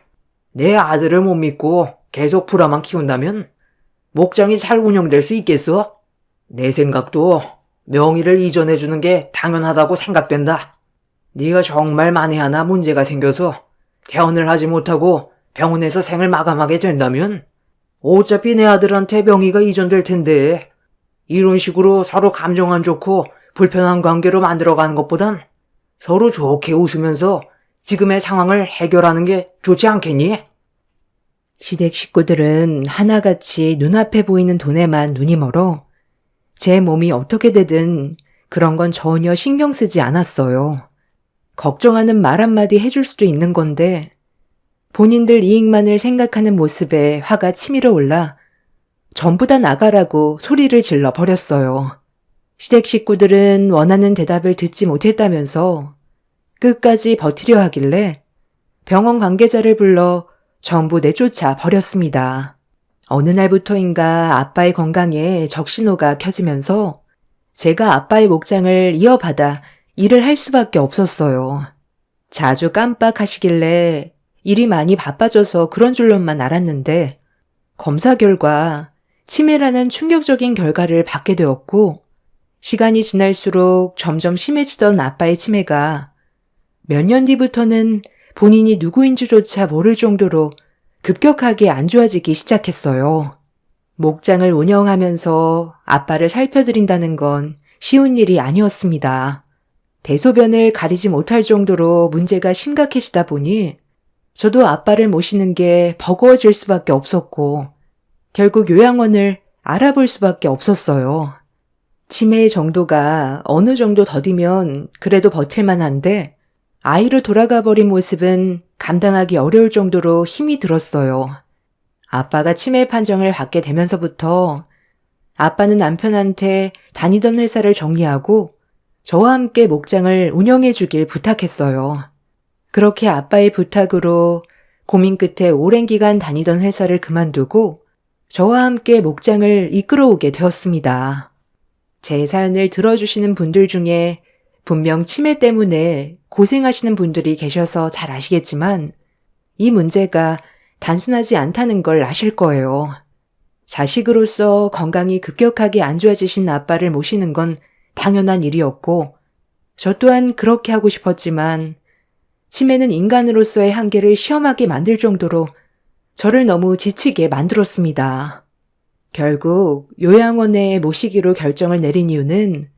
[SPEAKER 2] 내 아들을 못 믿고 계속 불화만 키운다면 목장이 잘 운영될 수 있겠어? 내 생각도 명의를 이전해주는 게 당연하다고 생각된다. 네가 정말 만에 하나 문제가 생겨서 퇴원을 하지 못하고 병원에서 생을 마감하게 된다면 어차피 내 아들한테 명의가 이전될 텐데 이런 식으로 서로 감정 안 좋고 불편한 관계로 만들어가는 것보단 서로 좋게 웃으면서 지금의 상황을 해결하는 게 좋지 않겠니?
[SPEAKER 1] 시댁 식구들은 하나같이 눈앞에 보이는 돈에만 눈이 멀어 제 몸이 어떻게 되든 그런 건 전혀 신경 쓰지 않았어요. 걱정하는 말 한마디 해줄 수도 있는 건데 본인들 이익만을 생각하는 모습에 화가 치밀어 올라 전부 다 나가라고 소리를 질러 버렸어요. 시댁 식구들은 원하는 대답을 듣지 못했다면서 끝까지 버티려 하길래 병원 관계자를 불러 전부 내쫓아 버렸습니다. 어느 날부터인가 아빠의 건강에 적신호가 켜지면서 제가 아빠의 목장을 이어받아 일을 할 수밖에 없었어요. 자주 깜빡하시길래 일이 많이 바빠져서 그런 줄로만 알았는데 검사 결과 치매라는 충격적인 결과를 받게 되었고 시간이 지날수록 점점 심해지던 아빠의 치매가 몇 년 뒤부터는 본인이 누구인지조차 모를 정도로 급격하게 안 좋아지기 시작했어요. 목장을 운영하면서 아빠를 살펴드린다는 건 쉬운 일이 아니었습니다. 대소변을 가리지 못할 정도로 문제가 심각해지다 보니 저도 아빠를 모시는 게 버거워질 수밖에 없었고 결국 요양원을 알아볼 수밖에 없었어요. 치매의 정도가 어느 정도 더디면 그래도 버틸만 한데 아이로 돌아가 버린 모습은 감당하기 어려울 정도로 힘이 들었어요. 아빠가 치매 판정을 받게 되면서부터 아빠는 남편한테 다니던 회사를 정리하고 저와 함께 목장을 운영해 주길 부탁했어요. 그렇게 아빠의 부탁으로 고민 끝에 오랜 기간 다니던 회사를 그만두고 저와 함께 목장을 이끌어오게 되었습니다. 제 사연을 들어주시는 분들 중에 분명 치매 때문에 고생하시는 분들이 계셔서 잘 아시겠지만 이 문제가 단순하지 않다는 걸 아실 거예요. 자식으로서 건강이 급격하게 안 좋아지신 아빠를 모시는 건 당연한 일이었고 저 또한 그렇게 하고 싶었지만 치매는 인간으로서의 한계를 시험하게 만들 정도로 저를 너무 지치게 만들었습니다. 결국 요양원에 모시기로 결정을 내린 이유는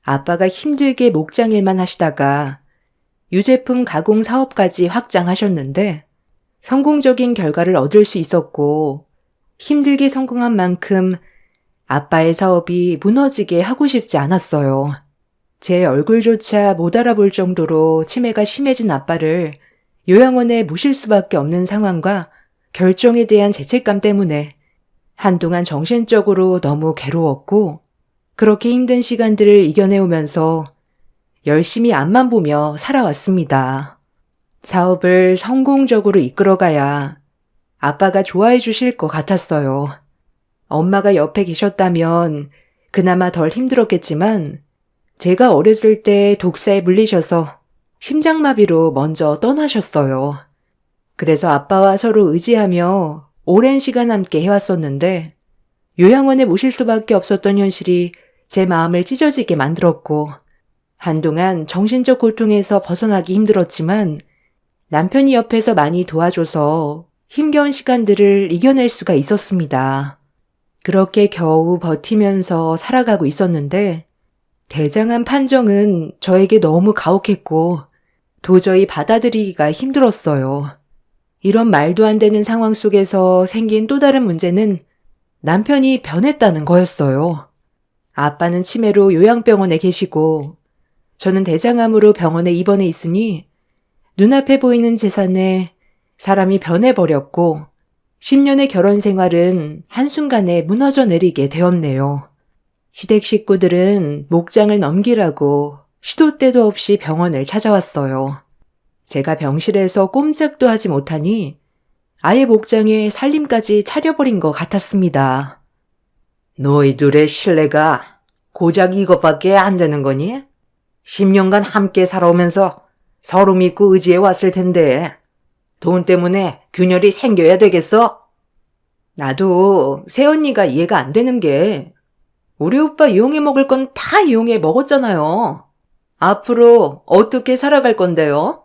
[SPEAKER 1] 아빠가 힘들게 목장 일만 하시다가 유제품 가공 사업까지 확장하셨는데 성공적인 결과를 얻을 수 있었고 힘들게 성공한 만큼 아빠의 사업이 무너지게 하고 싶지 않았어요. 제 얼굴조차 못 알아볼 정도로 치매가 심해진 아빠를 요양원에 모실 수밖에 없는 상황과 결정에 대한 죄책감 때문에 한동안 정신적으로 너무 괴로웠고 그렇게 힘든 시간들을 이겨내오면서 열심히 앞만 보며 살아왔습니다. 사업을 성공적으로 이끌어가야 아빠가 좋아해 주실 것 같았어요. 엄마가 옆에 계셨다면 그나마 덜 힘들었겠지만 제가 어렸을 때 독사에 물리셔서 심장마비로 먼저 떠나셨어요. 그래서 아빠와 서로 의지하며 오랜 시간 함께 해왔었는데 요양원에 모실 수밖에 없었던 현실이 제 마음을 찢어지게 만들었고 한동안 정신적 고통에서 벗어나기 힘들었지만 남편이 옆에서 많이 도와줘서 힘겨운 시간들을 이겨낼 수가 있었습니다. 그렇게 겨우 버티면서 살아가고 있었는데 대장암 판정은 저에게 너무 가혹했고 도저히 받아들이기가 힘들었어요. 이런 말도 안 되는 상황 속에서 생긴 또 다른 문제는 남편이 변했다는 거였어요. 아빠는 치매로 요양병원에 계시고 저는 대장암으로 병원에 입원해 있으니 눈앞에 보이는 재산에 사람이 변해버렸고 10년의 결혼 생활은 한순간에 무너져 내리게 되었네요. 시댁 식구들은 목장을 넘기라고 시도 때도 없이 병원을 찾아왔어요. 제가 병실에서 꼼짝도 하지 못하니 아예 목장에 살림까지 차려버린 것 같았습니다.
[SPEAKER 2] 너희들의 신뢰가 고작 이것밖에 안 되는 거니? 10년간 함께 살아오면서 서로 믿고 의지해 왔을 텐데 돈 때문에 균열이 생겨야 되겠어?
[SPEAKER 1] 나도 새언니가 이해가 안 되는 게 우리 오빠 이용해 먹을 건 다 이용해 먹었잖아요. 앞으로 어떻게 살아갈 건데요?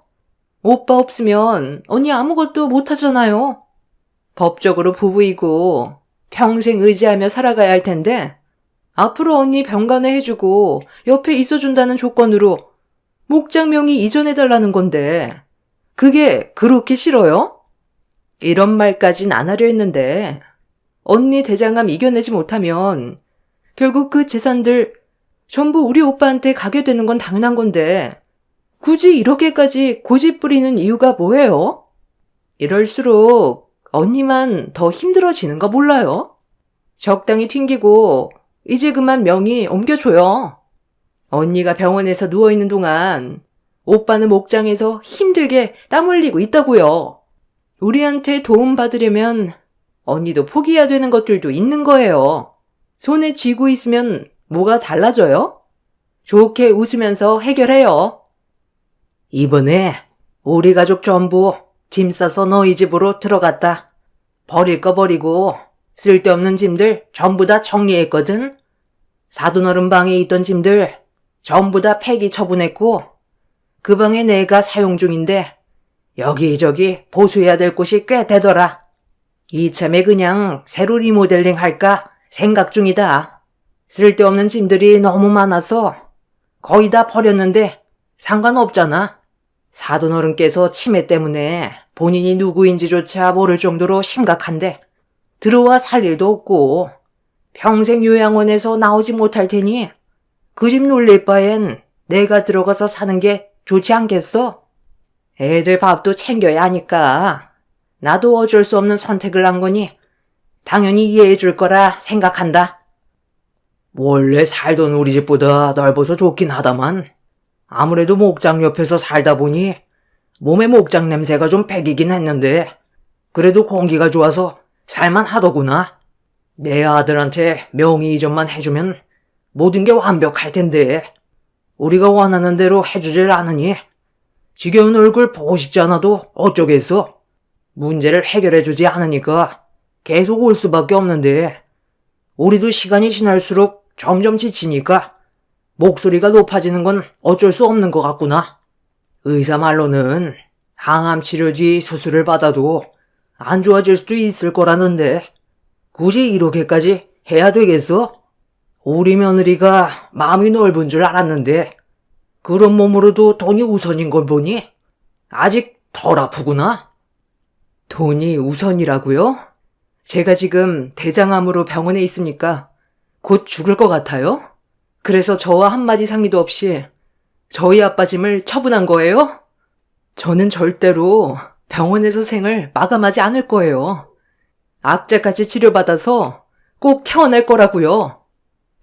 [SPEAKER 1] 오빠 없으면 언니 아무것도 못하잖아요. 법적으로 부부이고 평생 의지하며 살아가야 할 텐데 앞으로 언니 병간호 해주고 옆에 있어준다는 조건으로 목장 명의 이전해달라는 건데 그게 그렇게 싫어요? 이런 말까진 안 하려 했는데 언니 대장암 이겨내지 못하면 결국 그 재산들 전부 우리 오빠한테 가게 되는 건 당연한 건데 굳이 이렇게까지 고집 부리는 이유가 뭐예요? 이럴수록 언니만 더 힘들어지는 거 몰라요? 적당히 튕기고 이제 그만 명의 옮겨줘요. 언니가 병원에서 누워있는 동안 오빠는 목장에서 힘들게 땀 흘리고 있다고요. 우리한테 도움 받으려면 언니도 포기해야 되는 것들도 있는 거예요. 손에 쥐고 있으면 뭐가 달라져요? 좋게 웃으면서 해결해요.
[SPEAKER 2] 이번에 우리 가족 전부 짐 싸서 너희 집으로 들어갔다. 버릴 거 버리고 쓸데없는 짐들 전부 다 정리했거든. 사돈어른 방에 있던 짐들 전부 다 폐기 처분했고 그 방에 내가 사용 중인데 여기저기 보수해야 될 곳이 꽤 되더라. 이참에 그냥 새로 리모델링 할까 생각 중이다. 쓸데없는 짐들이 너무 많아서 거의 다 버렸는데 상관없잖아. 사돈어른께서 치매 때문에 본인이 누구인지조차 모를 정도로 심각한데 들어와 살 일도 없고 평생 요양원에서 나오지 못할 테니 그 집 놀릴 바엔 내가 들어가서 사는 게 좋지 않겠어? 애들 밥도 챙겨야 하니까 나도 어쩔 수 없는 선택을 한 거니 당연히 이해해 줄 거라 생각한다. 원래 살던 우리 집보다 넓어서 좋긴 하다만 아무래도 목장 옆에서 살다 보니 몸에 목장 냄새가 좀 배기긴 했는데 그래도 공기가 좋아서 살만 하더구나. 내 아들한테 명의 이전만 해주면 모든 게 완벽할 텐데 우리가 원하는 대로 해주질 않으니 지겨운 얼굴 보고 싶지 않아도 어쩌겠어. 문제를 해결해주지 않으니까 계속 올 수밖에 없는데 우리도 시간이 지날수록 점점 지치니까 목소리가 높아지는 건 어쩔 수 없는 것 같구나. 의사 말로는 항암 치료 뒤 수술을 받아도 안 좋아질 수도 있을 거라는데 굳이 이렇게까지 해야 되겠어? 우리 며느리가 마음이 넓은 줄 알았는데 그런 몸으로도 돈이 우선인 걸 보니 아직 덜 아프구나.
[SPEAKER 1] 돈이 우선이라고요? 제가 지금 대장암으로 병원에 있으니까 곧 죽을 것 같아요? 그래서 저와 한마디 상의도 없이 저희 아빠 짐을 처분한 거예요? 저는 절대로 병원에서 생을 마감하지 않을 거예요. 악재까지 치료받아서 꼭 태어날 거라고요.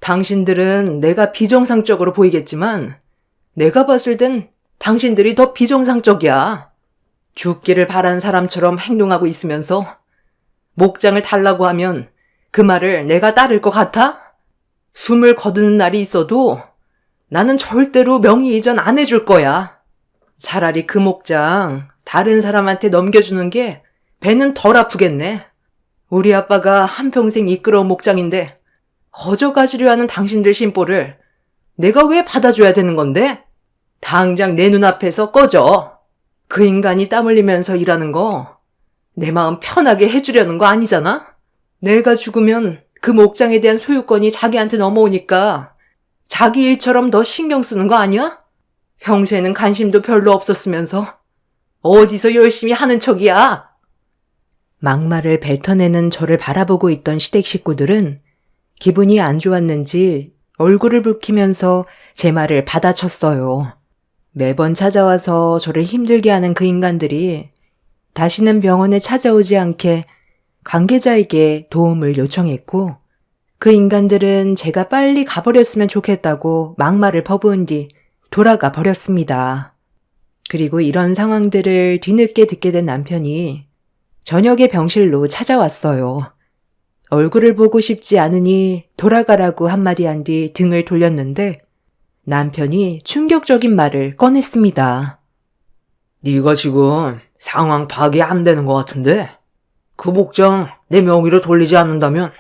[SPEAKER 1] 당신들은 내가 비정상적으로 보이겠지만 내가 봤을 땐 당신들이 더 비정상적이야. 죽기를 바란 사람처럼 행동하고 있으면서 목장을 달라고 하면 그 말을 내가 따를 것 같아? 숨을 거두는 날이 있어도 나는 절대로 명의 이전 안 해줄 거야. 차라리 그 목장 다른 사람한테 넘겨주는 게 배는 덜 아프겠네. 우리 아빠가 한평생 이끌어온 목장인데 거저 가지려 하는 당신들 심보를 내가 왜 받아줘야 되는 건데? 당장 내 눈앞에서 꺼져. 그 인간이 땀 흘리면서 일하는 거 내 마음 편하게 해주려는 거 아니잖아? 내가 죽으면 그 목장에 대한 소유권이 자기한테 넘어오니까 자기 일처럼 더 신경 쓰는 거 아니야? 평소에는 관심도 별로 없었으면서 어디서 열심히 하는 척이야? 막말을 뱉어내는 저를 바라보고 있던 시댁 식구들은 기분이 안 좋았는지 얼굴을 붉히면서 제 말을 받아쳤어요. 매번 찾아와서 저를 힘들게 하는 그 인간들이 다시는 병원에 찾아오지 않게 관계자에게 도움을 요청했고 그 인간들은 제가 빨리 가버렸으면 좋겠다고 막말을 퍼부은 뒤 돌아가 버렸습니다. 그리고 이런 상황들을 뒤늦게 듣게 된 남편이 저녁에 병실로 찾아왔어요. 얼굴을 보고 싶지 않으니 돌아가라고 한마디 한 뒤 등을 돌렸는데 남편이 충격적인 말을 꺼냈습니다.
[SPEAKER 2] 네가 지금 상황 파악이 안 되는 것 같은데 그 목장 내 명의로 돌리지 않는다면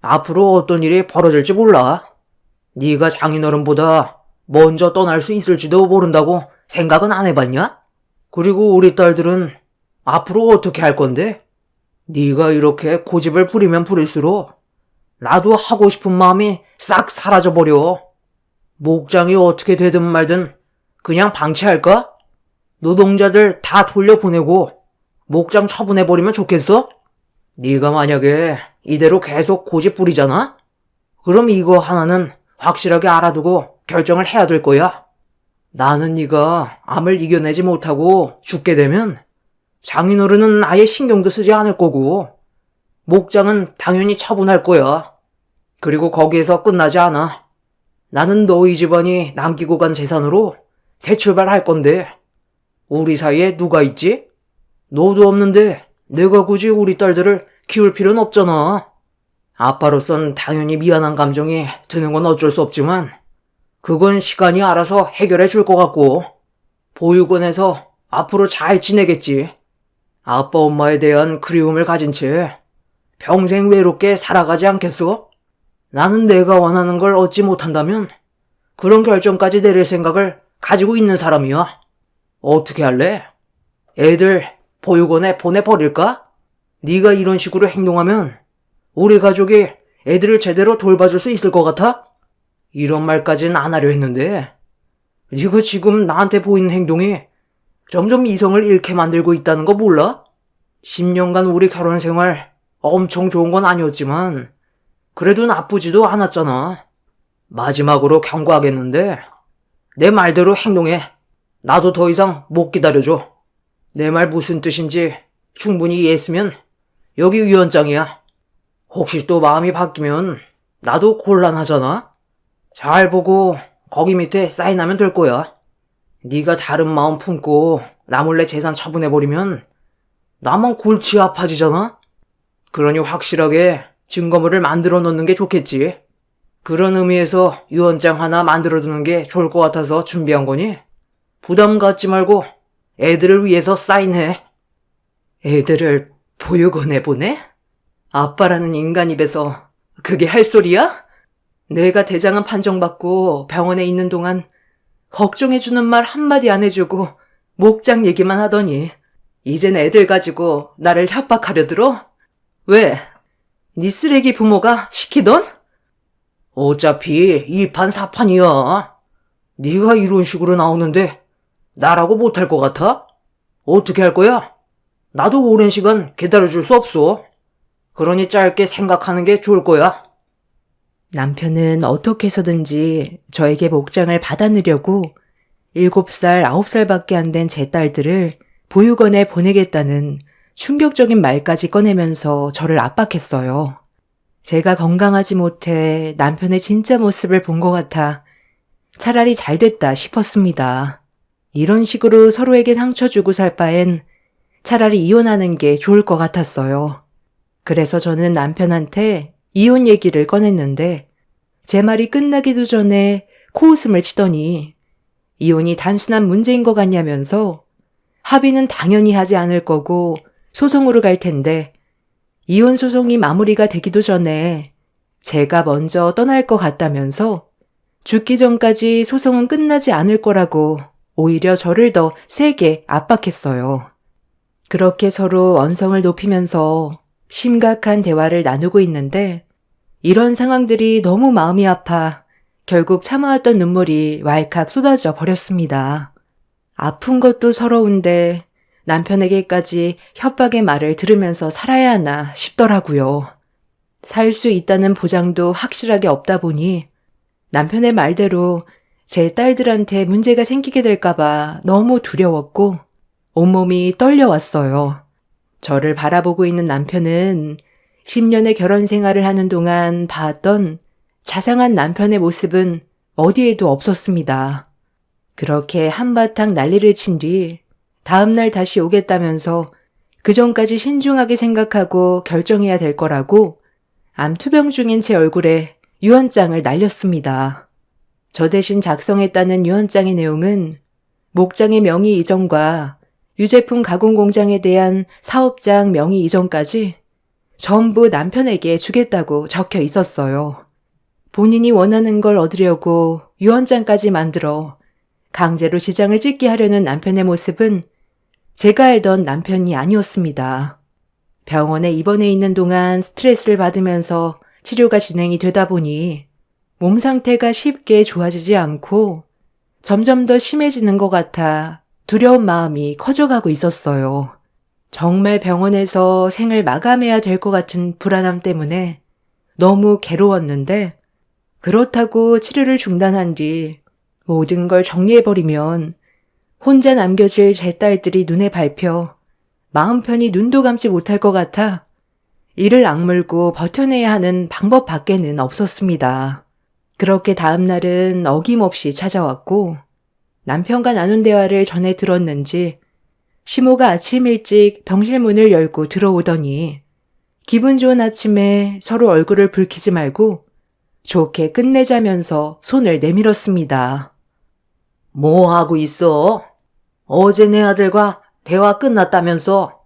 [SPEAKER 2] 앞으로 어떤 일이 벌어질지 몰라. 네가 장인어른보다 먼저 떠날 수 있을지도 모른다고 생각은 안 해봤냐? 그리고 우리 딸들은 앞으로 어떻게 할 건데? 네가 이렇게 고집을 부리면 부릴수록 나도 하고 싶은 마음이 싹 사라져버려. 목장이 어떻게 되든 말든 그냥 방치할까? 노동자들 다 돌려보내고 목장 처분해버리면 좋겠어? 네가 만약에 이대로 계속 고집 부리잖아? 그럼 이거 하나는 확실하게 알아두고 결정을 해야 될 거야. 나는 네가 암을 이겨내지 못하고 죽게 되면 장인어른은 아예 신경도 쓰지 않을 거고 목장은 당연히 처분할 거야. 그리고 거기에서 끝나지 않아. 나는 너희 집안이 남기고 간 재산으로 새 출발할 건데 우리 사이에 누가 있지? 너도 없는데 내가 굳이 우리 딸들을 키울 필요는 없잖아. 아빠로선 당연히 미안한 감정이 드는 건 어쩔 수 없지만 그건 시간이 알아서 해결해 줄 것 같고 보육원에서 앞으로 잘 지내겠지. 아빠 엄마에 대한 그리움을 가진 채 평생 외롭게 살아가지 않겠어? 나는 내가 원하는 걸 얻지 못한다면 그런 결정까지 내릴 생각을 가지고 있는 사람이야. 어떻게 할래? 애들 보육원에 보내버릴까? 네가 이런 식으로 행동하면 우리 가족이 애들을 제대로 돌봐줄 수 있을 것 같아? 이런 말까지는 안 하려 했는데 네가 지금 나한테 보이는 행동이 점점 이성을 잃게 만들고 있다는 거 몰라? 10년간 우리 결혼 생활 엄청 좋은 건 아니었지만 그래도 나쁘지도 않았잖아. 마지막으로 경고하겠는데 내 말대로 행동해. 나도 더 이상 못 기다려줘. 내 말 무슨 뜻인지 충분히 이해했으면 여기 위원장이야. 혹시 또 마음이 바뀌면 나도 곤란하잖아. 잘 보고 거기 밑에 사인하면 될 거야. 네가 다른 마음 품고 나 몰래 재산 처분해버리면 나만 골치 아파지잖아. 그러니 확실하게 증거물을 만들어 놓는 게 좋겠지. 그런 의미에서 유언장 하나 만들어 두는 게 좋을 것 같아서 준비한 거니 부담 갖지 말고 애들을 위해서 사인해. 애들을 보육원에 보내? 아빠라는 인간 입에서 그게 할 소리야? 내가 대장암 판정받고 병원에 있는 동안 걱정해주는 말 한마디 안 해주고 목장 얘기만 하더니 이젠 애들 가지고 나를 협박하려 들어? 왜? 네 쓰레기 부모가 시키던? 어차피 2판 4판이야. 네가 이런 식으로 나오는데 나라고 못할 것 같아? 어떻게 할 거야? 나도 오랜 시간 기다려줄 수 없어. 그러니 짧게 생각하는 게 좋을 거야.
[SPEAKER 1] 남편은 어떻게 해서든지 저에게 목장을 받아내려고 7살, 9살밖에 안 된 제 딸들을 보육원에 보내겠다는 충격적인 말까지 꺼내면서 저를 압박했어요. 제가 건강하지 못해 남편의 진짜 모습을 본 것 같아 차라리 잘 됐다 싶었습니다. 이런 식으로 서로에게 상처 주고 살 바엔 차라리 이혼하는 게 좋을 것 같았어요. 그래서 저는 남편한테 이혼 얘기를 꺼냈는데 제 말이 끝나기도 전에 코웃음을 치더니 이혼이 단순한 문제인 것 같냐면서 합의는 당연히 하지 않을 거고 소송으로 갈 텐데 이혼 소송이 마무리가 되기도 전에 제가 먼저 떠날 것 같다면서 죽기 전까지 소송은 끝나지 않을 거라고 오히려 저를 더 세게 압박했어요. 그렇게 서로 언성을 높이면서 심각한 대화를 나누고 있는데 이런 상황들이 너무 마음이 아파 결국 참아왔던 눈물이 왈칵 쏟아져 버렸습니다. 아픈 것도 서러운데 남편에게까지 협박의 말을 들으면서 살아야 하나 싶더라고요. 살 수 있다는 보장도 확실하게 없다 보니 남편의 말대로 제 딸들한테 문제가 생기게 될까봐 너무 두려웠고 온몸이 떨려왔어요. 저를 바라보고 있는 남편은 10년의 결혼 생활을 하는 동안 봐왔던 자상한 남편의 모습은 어디에도 없었습니다. 그렇게 한바탕 난리를 친 뒤 다음날 다시 오겠다면서 그전까지 신중하게 생각하고 결정해야 될 거라고 암투병 중인 제 얼굴에 유언장을 날렸습니다. 저 대신 작성했다는 유언장의 내용은 목장의 명의 이전과 유제품 가공 공장에 대한 사업장 명의 이전까지 전부 남편에게 주겠다고 적혀 있었어요. 본인이 원하는 걸 얻으려고 유언장까지 만들어 강제로 지장을 찍게 하려는 남편의 모습은 제가 알던 남편이 아니었습니다. 병원에 입원해 있는 동안 스트레스를 받으면서 치료가 진행이 되다 보니 몸 상태가 쉽게 좋아지지 않고 점점 더 심해지는 것 같아 두려운 마음이 커져가고 있었어요. 정말 병원에서 생을 마감해야 될 것 같은 불안함 때문에 너무 괴로웠는데 그렇다고 치료를 중단한 뒤 모든 걸 정리해버리면 혼자 남겨질 제 딸들이 눈에 밟혀 마음 편히 눈도 감지 못할 것 같아 이를 악물고 버텨내야 하는 방법 밖에는 없었습니다. 그렇게 다음 날은 어김없이 찾아왔고 남편과 나눈 대화를 전해 들었는지 시모가 아침 일찍 병실 문을 열고 들어오더니 기분 좋은 아침에 서로 얼굴을 붉히지 말고 좋게 끝내자면서 손을 내밀었습니다.
[SPEAKER 2] 뭐 하고 있어? 어제 내 아들과 대화 끝났다면서?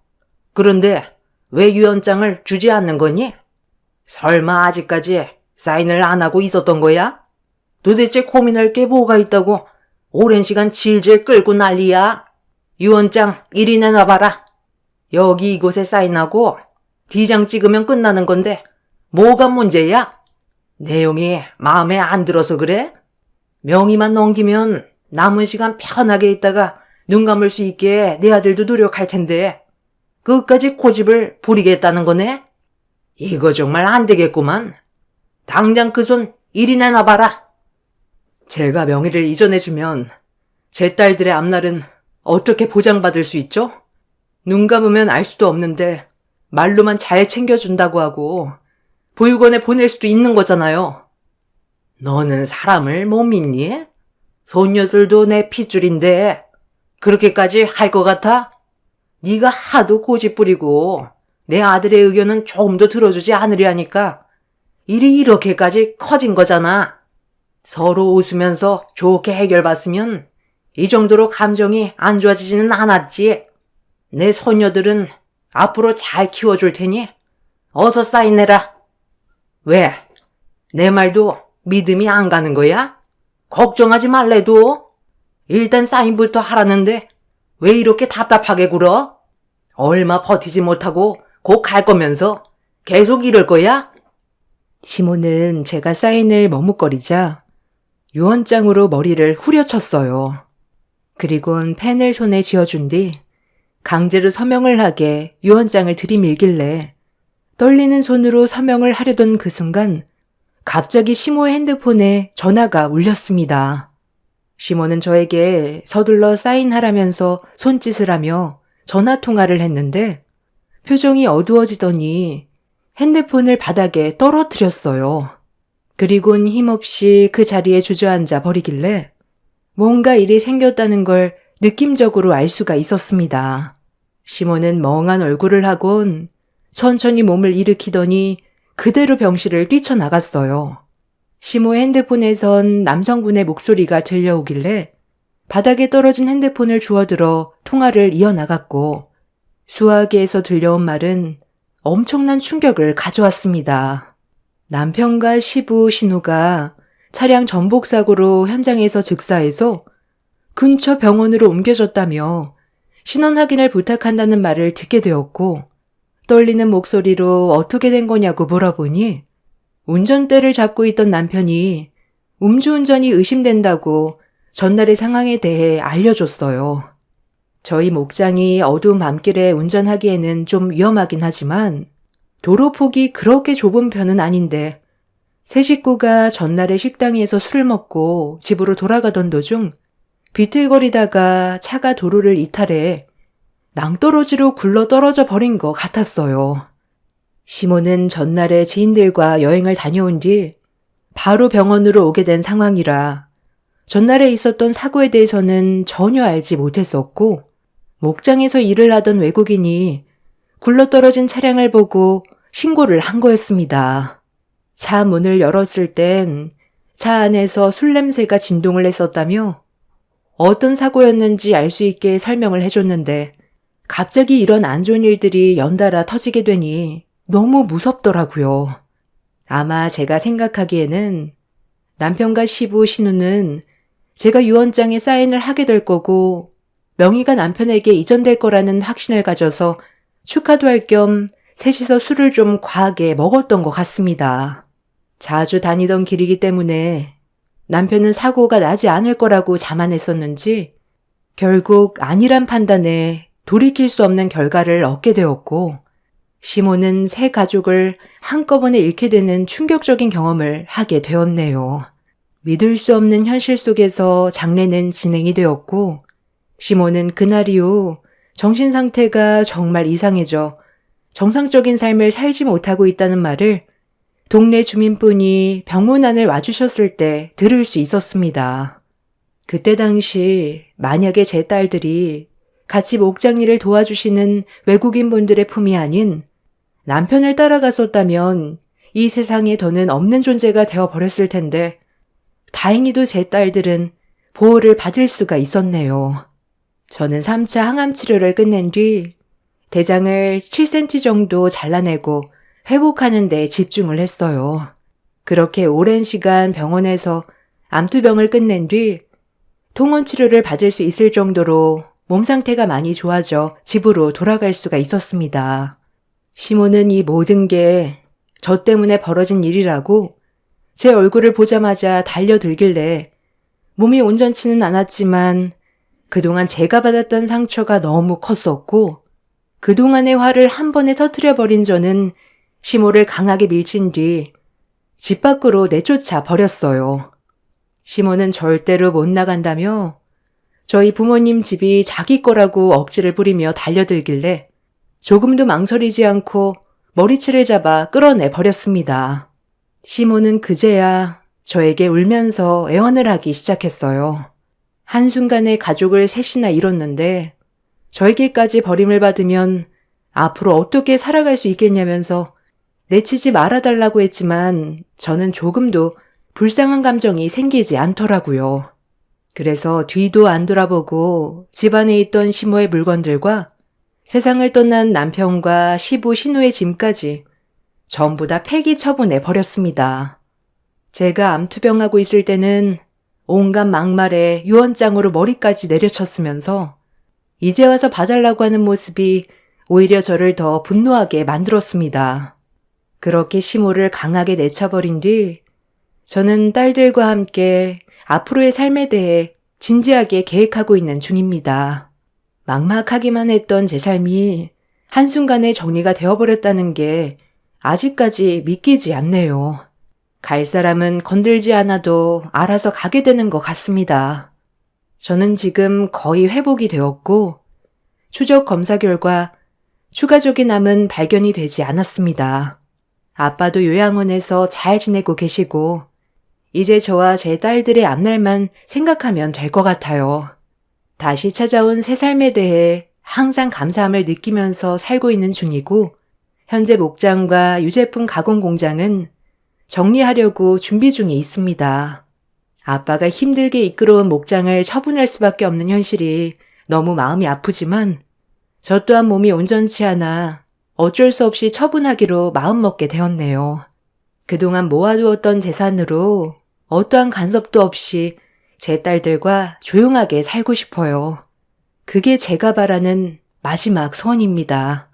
[SPEAKER 2] 그런데 왜 유언장을 주지 않는 거니? 설마 아직까지 사인을 안 하고 있었던 거야? 도대체 고민할 게 뭐가 있다고 오랜 시간 질질 끌고 난리야? 유언장 이리 내놔봐라. 여기 이곳에 사인하고 D장 찍으면 끝나는 건데 뭐가 문제야? 내용이 마음에 안 들어서 그래? 명의만 넘기면 남은 시간 편하게 있다가 눈 감을 수 있게 내 아들도 노력할 텐데 끝까지 고집을 부리겠다는 거네? 이거 정말 안 되겠구만. 당장 그 손 이리 내놔봐라.
[SPEAKER 1] 제가 명의를 이전해주면 제 딸들의 앞날은 어떻게 보장받을 수 있죠? 눈 감으면 알 수도 없는데 말로만 잘 챙겨준다고 하고 보육원에 보낼 수도 있는 거잖아요.
[SPEAKER 2] 너는 사람을 못 믿니? 손녀들도 내 핏줄인데 그렇게까지 할 것 같아? 네가 하도 고집 부리고 내 아들의 의견은 조금도 들어주지 않으려니까 일이 이렇게까지 커진 거잖아. 서로 웃으면서 좋게 해결봤으면 이 정도로 감정이 안 좋아지지는 않았지. 내 손녀들은 앞으로 잘 키워줄 테니 어서 사인해라. 왜? 내 말도 믿음이 안 가는 거야? 걱정하지 말래도. 일단 사인부터 하라는데 왜 이렇게 답답하게 굴어? 얼마 버티지 못하고 곧 갈 거면서 계속 이럴 거야?
[SPEAKER 1] 시모는 제가 사인을 머뭇거리자 유언장으로 머리를 후려쳤어요. 그리곤 펜을 손에 쥐어준 뒤 강제로 서명을 하게 유언장을 들이밀길래 떨리는 손으로 서명을 하려던 그 순간 갑자기 시모의 핸드폰에 전화가 울렸습니다. 시모는 저에게 서둘러 사인하라면서 손짓을 하며 전화 통화를 했는데 표정이 어두워지더니 핸드폰을 바닥에 떨어뜨렸어요. 그리곤 힘없이 그 자리에 주저앉아 버리길래 뭔가 일이 생겼다는 걸 느낌적으로 알 수가 있었습니다. 시모는 멍한 얼굴을 하곤 천천히 몸을 일으키더니 그대로 병실을 뛰쳐나갔어요. 시모의 핸드폰에선 남성분의 목소리가 들려오길래 바닥에 떨어진 핸드폰을 주워들어 통화를 이어나갔고 수화기에서 들려온 말은 엄청난 충격을 가져왔습니다. 남편과 시부 신우가 차량 전복 사고로 현장에서 즉사해서 근처 병원으로 옮겨졌다며 신원 확인을 부탁한다는 말을 듣게 되었고 떨리는 목소리로 어떻게 된 거냐고 물어보니 운전대를 잡고 있던 남편이 음주운전이 의심된다고 전날의 상황에 대해 알려줬어요. 저희 목장이 어두운 밤길에 운전하기에는 좀 위험하긴 하지만 도로폭이 그렇게 좁은 편은 아닌데 세 식구가 전날에 식당에서 술을 먹고 집으로 돌아가던 도중 비틀거리다가 차가 도로를 이탈해 낭떠러지로 굴러 떨어져 버린 것 같았어요. 시모는 전날에 지인들과 여행을 다녀온 뒤 바로 병원으로 오게 된 상황이라 전날에 있었던 사고에 대해서는 전혀 알지 못했었고 목장에서 일을 하던 외국인이 굴러떨어진 차량을 보고 신고를 한 거였습니다. 차 문을 열었을 땐 차 안에서 술 냄새가 진동을 했었다며 어떤 사고였는지 알 수 있게 설명을 해줬는데 갑자기 이런 안 좋은 일들이 연달아 터지게 되니 너무 무섭더라고요. 아마 제가 생각하기에는 남편과 시부 신우는 제가 유언장에 사인을 하게 될 거고 명의가 남편에게 이전될 거라는 확신을 가져서 축하도 할 겸 셋이서 술을 좀 과하게 먹었던 것 같습니다. 자주 다니던 길이기 때문에 남편은 사고가 나지 않을 거라고 자만했었는지 결국 아니란 판단에 돌이킬 수 없는 결과를 얻게 되었고 시모는 세 가족을 한꺼번에 잃게 되는 충격적인 경험을 하게 되었네요. 믿을 수 없는 현실 속에서 장례는 진행이 되었고 시모는 그날 이후 정신 상태가 정말 이상해져 정상적인 삶을 살지 못하고 있다는 말을 동네 주민분이 병문안을 와주셨을 때 들을 수 있었습니다. 그때 당시 만약에 제 딸들이 같이 목장 일을 도와주시는 외국인 분들의 품이 아닌 남편을 따라갔었다면 이 세상에 더는 없는 존재가 되어버렸을 텐데 다행히도 제 딸들은 보호를 받을 수가 있었네요. 저는 3차 항암 치료를 끝낸 뒤 대장을 7cm 정도 잘라내고 회복하는 데 집중을 했어요. 그렇게 오랜 시간 병원에서 암투병을 끝낸 뒤 통원 치료를 받을 수 있을 정도로 몸 상태가 많이 좋아져 집으로 돌아갈 수가 있었습니다. 시모는 이 모든 게 저 때문에 벌어진 일이라고 제 얼굴을 보자마자 달려들길래 몸이 온전치는 않았지만 그동안 제가 받았던 상처가 너무 컸었고 그동안의 화를 한 번에 터뜨려버린 저는 시모를 강하게 밀친 뒤 집 밖으로 내쫓아 버렸어요. 시모는 절대로 못 나간다며 저희 부모님 집이 자기 거라고 억지를 부리며 달려들길래 조금도 망설이지 않고 머리채를 잡아 끌어내 버렸습니다. 시모는 그제야 저에게 울면서 애원을 하기 시작했어요. 한순간에 가족을 셋이나 잃었는데 저에게까지 버림을 받으면 앞으로 어떻게 살아갈 수 있겠냐면서 내치지 말아달라고 했지만 저는 조금도 불쌍한 감정이 생기지 않더라고요. 그래서 뒤도 안 돌아보고 집안에 있던 시모의 물건들과 세상을 떠난 남편과 시부 신우의 짐까지 전부 다 폐기 처분해 버렸습니다. 제가 암투병하고 있을 때는 온갖 막말에 유언장으로 머리까지 내려쳤으면서 이제 와서 봐달라고 하는 모습이 오히려 저를 더 분노하게 만들었습니다. 그렇게 시모를 강하게 내쳐버린 뒤 저는 딸들과 함께 앞으로의 삶에 대해 진지하게 계획하고 있는 중입니다. 막막하기만 했던 제 삶이 한순간에 정리가 되어버렸다는 게 아직까지 믿기지 않네요. 갈 사람은 건들지 않아도 알아서 가게 되는 것 같습니다. 저는 지금 거의 회복이 되었고 추적 검사 결과 추가적인 암은 발견이 되지 않았습니다. 아빠도 요양원에서 잘 지내고 계시고 이제 저와 제 딸들의 앞날만 생각하면 될 것 같아요. 다시 찾아온 새 삶에 대해 항상 감사함을 느끼면서 살고 있는 중이고 현재 목장과 유제품 가공 공장은 정리하려고 준비 중에 있습니다. 아빠가 힘들게 이끌어온 목장을 처분할 수밖에 없는 현실이 너무 마음이 아프지만 저 또한 몸이 온전치 않아 어쩔 수 없이 처분하기로 마음먹게 되었네요. 그동안 모아두었던 재산으로 어떠한 간섭도 없이 제 딸들과 조용하게 살고 싶어요. 그게 제가 바라는 마지막 소원입니다.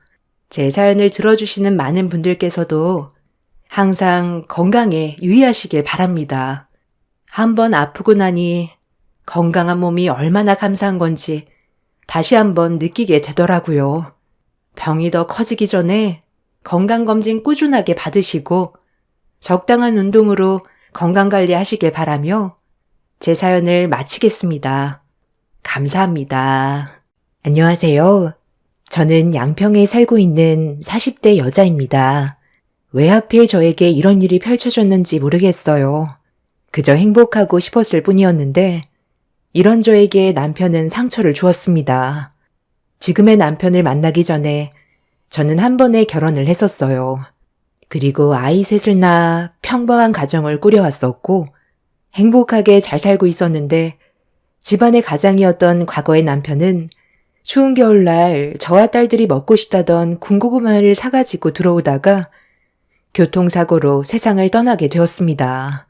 [SPEAKER 1] 제 사연을 들어주시는 많은 분들께서도 항상 건강에 유의하시길 바랍니다. 한번 아프고 나니 건강한 몸이 얼마나 감사한 건지 다시 한번 느끼게 되더라고요. 병이 더 커지기 전에 건강검진 꾸준하게 받으시고 적당한 운동으로 건강관리 하시길 바라며 제 사연을 마치겠습니다. 감사합니다. 안녕하세요. 저는 양평에 살고 있는 40대 여자입니다. 왜 하필 저에게 이런 일이 펼쳐졌는지 모르겠어요. 그저 행복하고 싶었을 뿐이었는데 이런 저에게 남편은 상처를 주었습니다. 지금의 남편을 만나기 전에 저는 한 번에 결혼을 했었어요. 그리고 아이 셋을 낳아 평범한 가정을 꾸려왔었고 행복하게 잘 살고 있었는데 집안의 가장이었던 과거의 남편은 추운 겨울날 저와 딸들이 먹고 싶다던 군고구마를 사가지고 들어오다가 교통사고로 세상을 떠나게 되었습니다.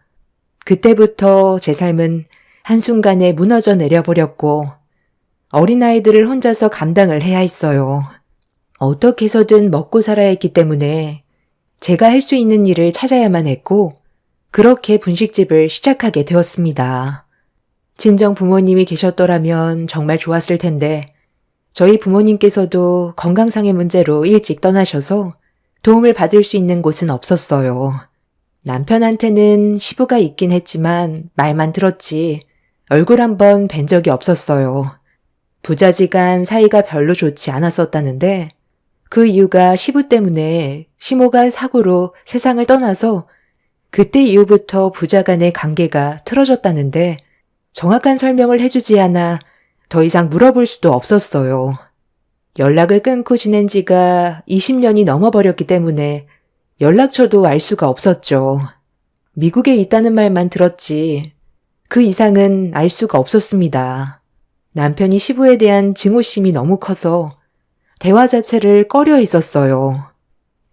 [SPEAKER 1] 그때부터 제 삶은 한순간에 무너져 내려버렸고 어린아이들을 혼자서 감당을 해야 했어요. 어떻게 해서든 먹고 살아야 했기 때문에 제가 할 수 있는 일을 찾아야만 했고 그렇게 분식집을 시작하게 되었습니다. 친정 부모님이 계셨더라면 정말 좋았을 텐데 저희 부모님께서도 건강상의 문제로 일찍 떠나셔서 도움을 받을 수 있는 곳은 없었어요. 남편한테는 시부가 있긴 했지만 말만 들었지 얼굴 한번 뵌 적이 없었어요. 부자지간 사이가 별로 좋지 않았었다는데 그 이유가 시부 때문에 시모가 사고로 세상을 떠나서 그때 이후부터 부자 간의 관계가 틀어졌다는데 정확한 설명을 해주지 않아 더 이상 물어볼 수도 없었어요. 연락을 끊고 지낸 지가 20년이 넘어버렸기 때문에 연락처도 알 수가 없었죠. 미국에 있다는 말만 들었지 그 이상은 알 수가 없었습니다. 남편이 시부에 대한 증오심이 너무 커서 대화 자체를 꺼려 했었어요.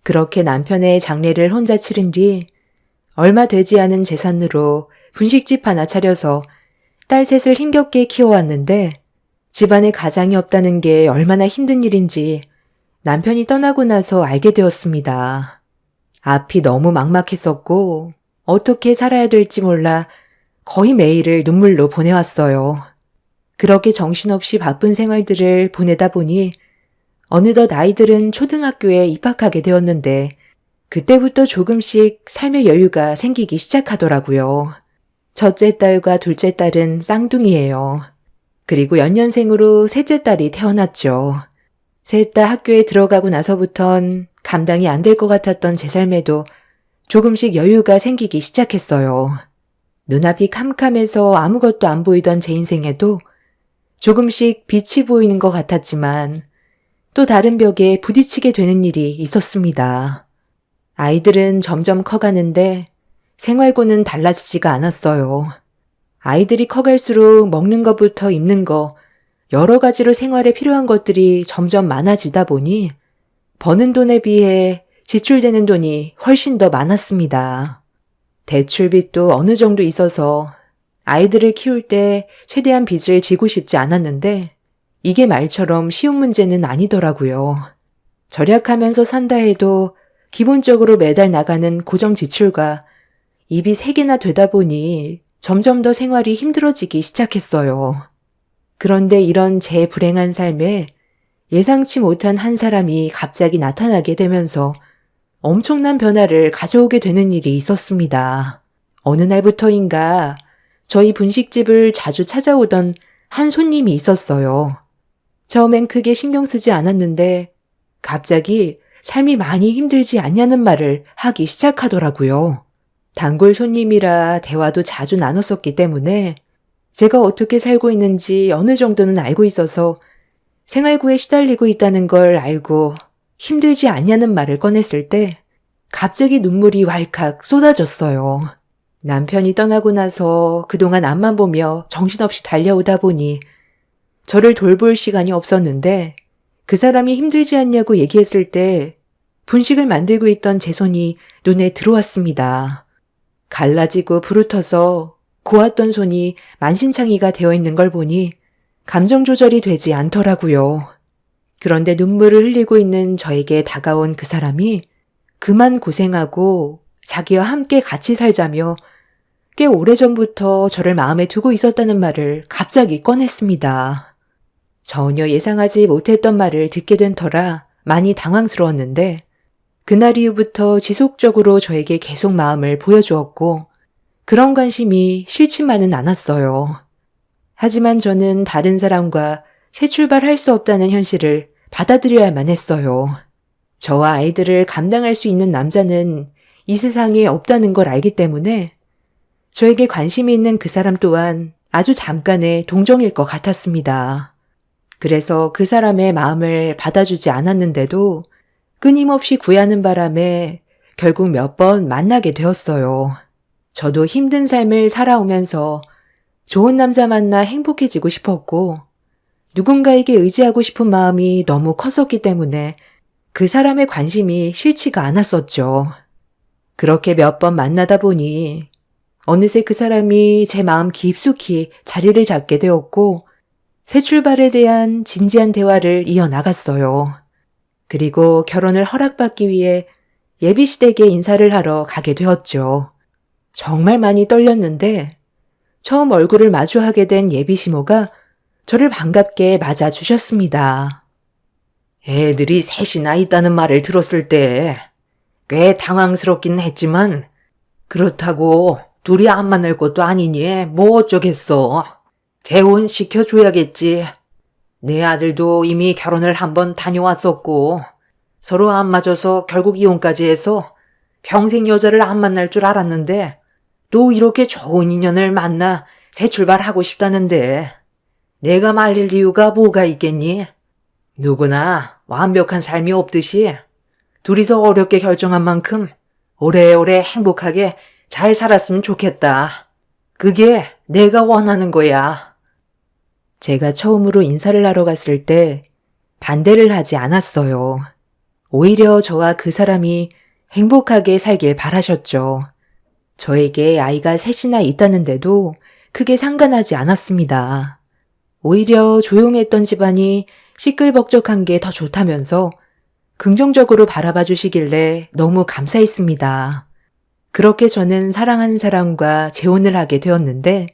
[SPEAKER 1] 그렇게 남편의 장례를 혼자 치른 뒤 얼마 되지 않은 재산으로 분식집 하나 차려서 딸 셋을 힘겹게 키워왔는데 집안에 가장이 없다는 게 얼마나 힘든 일인지 남편이 떠나고 나서 알게 되었습니다. 앞이 너무 막막했었고 어떻게 살아야 될지 몰라 거의 매일을 눈물로 보내왔어요. 그렇게 정신없이 바쁜 생활들을 보내다 보니 어느덧 아이들은 초등학교에 입학하게 되었는데 그때부터 조금씩 삶의 여유가 생기기 시작하더라고요. 첫째 딸과 둘째 딸은 쌍둥이예요. 그리고 연년생으로 셋째 딸이 태어났죠. 셋 다 학교에 들어가고 나서부턴 감당이 안 될 것 같았던 제 삶에도 조금씩 여유가 생기기 시작했어요. 눈앞이 캄캄해서 아무것도 안 보이던 제 인생에도 조금씩 빛이 보이는 것 같았지만 또 다른 벽에 부딪히게 되는 일이 있었습니다. 아이들은 점점 커가는데 생활고는 달라지지가 않았어요. 아이들이 커갈수록 먹는 것부터 입는 거, 여러 가지로 생활에 필요한 것들이 점점 많아지다 보니 버는 돈에 비해 지출되는 돈이 훨씬 더 많았습니다. 대출빚도 어느 정도 있어서 아이들을 키울 때 최대한 빚을 지고 싶지 않았는데 이게 말처럼 쉬운 문제는 아니더라고요. 절약하면서 산다 해도 기본적으로 매달 나가는 고정 지출과 입이 3개나 되다 보니 점점 더 생활이 힘들어지기 시작했어요. 그런데 이런 제 불행한 삶에 예상치 못한 한 사람이 갑자기 나타나게 되면서 엄청난 변화를 가져오게 되는 일이 있었습니다. 어느 날부터인가 저희 분식집을 자주 찾아오던 한 손님이 있었어요. 처음엔 크게 신경 쓰지 않았는데 갑자기 삶이 많이 힘들지 않냐는 말을 하기 시작하더라고요. 단골 손님이라 대화도 자주 나눴었기 때문에 제가 어떻게 살고 있는지 어느 정도는 알고 있어서 생활고에 시달리고 있다는 걸 알고 힘들지 않냐는 말을 꺼냈을 때 갑자기 눈물이 왈칵 쏟아졌어요. 남편이 떠나고 나서 그동안 앞만 보며 정신없이 달려오다 보니 저를 돌볼 시간이 없었는데 그 사람이 힘들지 않냐고 얘기했을 때 분식을 만들고 있던 제 손이 눈에 들어왔습니다. 갈라지고 부르터서 고왔던 손이 만신창이가 되어 있는 걸 보니 감정 조절이 되지 않더라고요. 그런데 눈물을 흘리고 있는 저에게 다가온 그 사람이 그만 고생하고 자기와 함께 같이 살자며 꽤 오래전부터 저를 마음에 두고 있었다는 말을 갑자기 꺼냈습니다. 전혀 예상하지 못했던 말을 듣게 된 터라 많이 당황스러웠는데 그날 이후부터 지속적으로 저에게 계속 마음을 보여주었고 그런 관심이 싫지만은 않았어요. 하지만 저는 다른 사람과 새 출발할 수 없다는 현실을 받아들여야만 했어요. 저와 아이들을 감당할 수 있는 남자는 이 세상에 없다는 걸 알기 때문에 저에게 관심이 있는 그 사람 또한 아주 잠깐의 동정일 것 같았습니다. 그래서 그 사람의 마음을 받아주지 않았는데도 끊임없이 구애하는 바람에 결국 몇 번 만나게 되었어요. 저도 힘든 삶을 살아오면서 좋은 남자 만나 행복해지고 싶었고 누군가에게 의지하고 싶은 마음이 너무 컸었기 때문에 그 사람의 관심이 싫지가 않았었죠. 그렇게 몇 번 만나다 보니 어느새 그 사람이 제 마음 깊숙이 자리를 잡게 되었고 새 출발에 대한 진지한 대화를 이어나갔어요. 그리고 결혼을 허락받기 위해 예비시댁에 인사를 하러 가게 되었죠. 정말 많이 떨렸는데 처음 얼굴을 마주하게 된 예비시모가 저를 반갑게 맞아주셨습니다.
[SPEAKER 2] 애들이 셋이나 있다는 말을 들었을 때 꽤 당황스럽긴 했지만 그렇다고 둘이 안 만날 것도 아니니 뭐 어쩌겠어. 재혼시켜줘야겠지. 내 아들도 이미 결혼을 한번 다녀왔었고 서로 안 맞아서 결국 이혼까지 해서 평생 여자를 안 만날 줄 알았는데 또 이렇게 좋은 인연을 만나 새 출발하고 싶다는데 내가 말릴 이유가 뭐가 있겠니? 누구나 완벽한 삶이 없듯이 둘이서 어렵게 결정한 만큼 오래오래 행복하게 잘 살았으면 좋겠다. 그게 내가 원하는 거야.
[SPEAKER 1] 제가 처음으로 인사를 하러 갔을 때 반대를 하지 않았어요. 오히려 저와 그 사람이 행복하게 살길 바라셨죠. 저에게 아이가 셋이나 있다는데도 크게 상관하지 않았습니다. 오히려 조용했던 집안이 시끌벅적한 게 더 좋다면서 긍정적으로 바라봐 주시길래 너무 감사했습니다. 그렇게 저는 사랑하는 사람과 재혼을 하게 되었는데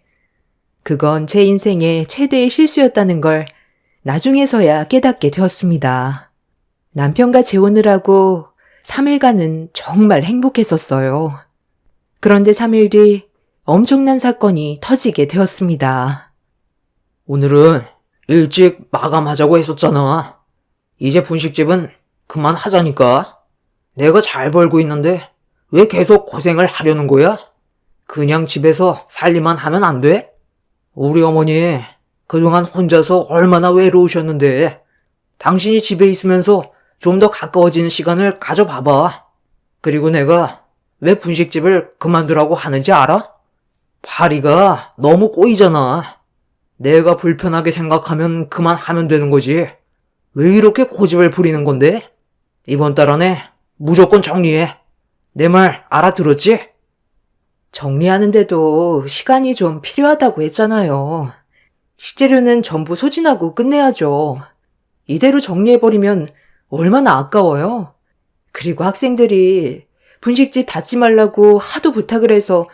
[SPEAKER 1] 그건 제 인생의 최대의 실수였다는 걸 나중에서야 깨닫게 되었습니다. 남편과 재혼을 하고 3일간은 정말 행복했었어요. 그런데 3일 뒤 엄청난 사건이 터지게 되었습니다.
[SPEAKER 2] 오늘은 일찍 마감하자고 했었잖아. 이제 분식집은 그만하자니까. 내가 잘 벌고 있는데 왜 계속 고생을 하려는 거야? 그냥 집에서 살림만 하면 안 돼? 우리 어머니 그동안 혼자서 얼마나 외로우셨는데 당신이 집에 있으면서 좀 더 가까워지는 시간을 가져봐봐. 그리고 내가 왜 분식집을 그만두라고 하는지 알아? 파리가 너무 꼬이잖아. 내가 불편하게 생각하면 그만하면 되는 거지. 왜 이렇게 고집을 부리는 건데? 이번 달 안에 무조건 정리해. 내 말 알아들었지?
[SPEAKER 1] 정리하는데도 시간이 좀 필요하다고 했잖아요. 식재료는 전부 소진하고 끝내야죠. 이대로 정리해버리면 얼마나 아까워요. 그리고 학생들이 분식집 닫지 말라고 하도 부탁을 해서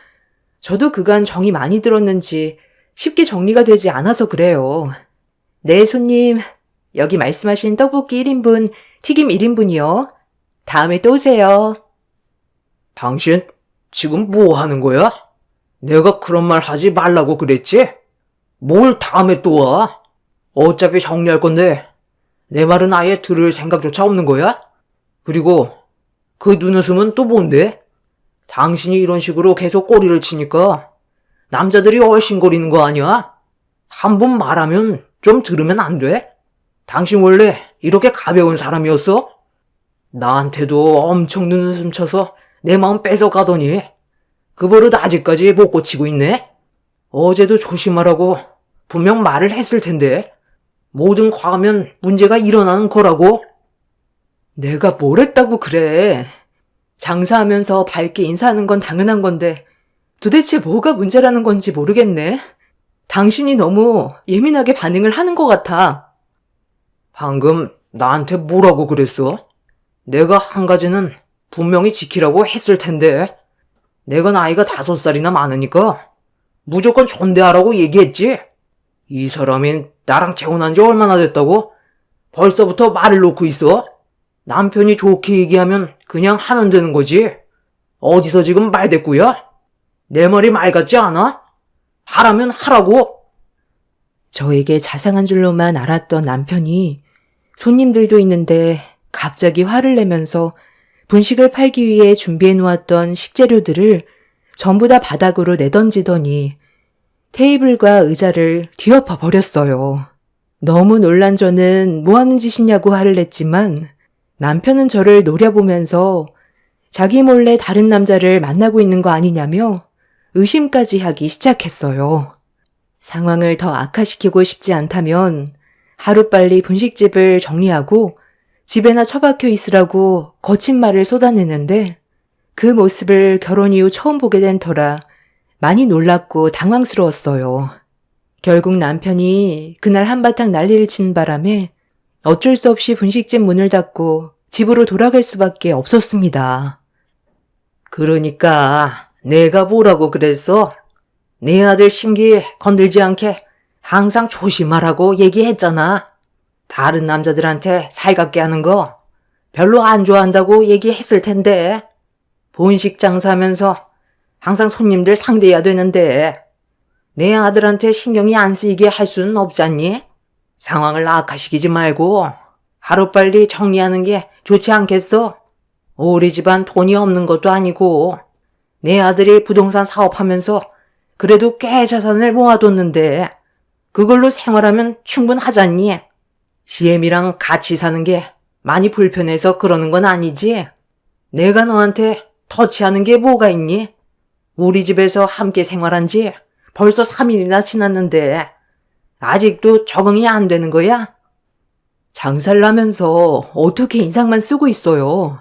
[SPEAKER 1] 저도 그간 정이 많이 들었는지 쉽게 정리가 되지 않아서 그래요. 네, 손님. 여기 말씀하신 떡볶이 1인분, 튀김 1인분이요. 다음에 또 오세요.
[SPEAKER 2] 당신 지금 뭐 하는 거야? 내가 그런 말 하지 말라고 그랬지? 뭘 다음에 또 와? 어차피 정리할 건데 내 말은 아예 들을 생각조차 없는 거야? 그리고 그 눈웃음은 또 뭔데? 당신이 이런 식으로 계속 꼬리를 치니까 남자들이 얼씬거리는 거 아니야? 한 번 말하면 좀 들으면 안 돼? 당신 원래 이렇게 가벼운 사람이었어? 나한테도 엄청 눈웃음 쳐서 내 마음 뺏어가더니 그 버릇 아직까지 못 고치고 있네? 어제도 조심하라고 분명 말을 했을 텐데 뭐든 과하면 문제가 일어나는 거라고?
[SPEAKER 1] 내가 뭘 했다고 그래. 장사하면서 밝게 인사하는 건 당연한 건데 도대체 뭐가 문제라는 건지 모르겠네. 당신이 너무 예민하게 반응을 하는 것 같아.
[SPEAKER 2] 방금 나한테 뭐라고 그랬어? 내가 한 가지는 분명히 지키라고 했을 텐데 내가 나이가 5살이나 많으니까 무조건 존대하라고 얘기했지? 이 사람이 나랑 재혼한 지 얼마나 됐다고? 벌써부터 말을 놓고 있어? 남편이 좋게 얘기하면 그냥 하면 되는 거지. 어디서 지금 말대꾸야? 내 말이 말 같지 않아? 하라면 하라고.
[SPEAKER 1] 저에게 자상한 줄로만 알았던 남편이 손님들도 있는데 갑자기 화를 내면서 분식을 팔기 위해 준비해 놓았던 식재료들을 전부 다 바닥으로 내던지더니 테이블과 의자를 뒤엎어 버렸어요. 너무 놀란 저는 뭐 하는 짓이냐고 화를 냈지만 남편은 저를 노려보면서 자기 몰래 다른 남자를 만나고 있는 거 아니냐며 의심까지 하기 시작했어요. 상황을 더 악화시키고 싶지 않다면 하루빨리 분식집을 정리하고 집에나 처박혀 있으라고 거친 말을 쏟아내는데 그 모습을 결혼 이후 처음 보게 된 터라 많이 놀랐고 당황스러웠어요. 결국 남편이 그날 한바탕 난리를 치는 바람에 어쩔 수 없이 분식집 문을 닫고 집으로 돌아갈 수밖에 없었습니다.
[SPEAKER 2] 그러니까 내가 뭐라고 그랬어? 내 아들 심기 건들지 않게 항상 조심하라고 얘기했잖아. 다른 남자들한테 살갑게 하는 거 별로 안 좋아한다고 얘기했을 텐데. 본식 장사하면서 항상 손님들 상대해야 되는데 내 아들한테 신경이 안 쓰이게 할 수는 없잖니? 상황을 악화시키지 말고 하루빨리 정리하는 게 좋지 않겠어? 우리 집안 돈이 없는 것도 아니고 내 아들이 부동산 사업하면서 그래도 꽤 자산을 모아뒀는데 그걸로 생활하면 충분하잖니? 시엠이랑 같이 사는 게 많이 불편해서 그러는 건 아니지? 내가 너한테 터치하는 게 뭐가 있니? 우리 집에서 함께 생활한 지 벌써 3일이나 지났는데 아직도 적응이 안 되는 거야?
[SPEAKER 1] 장사를 하면서 어떻게 인상만 쓰고 있어요.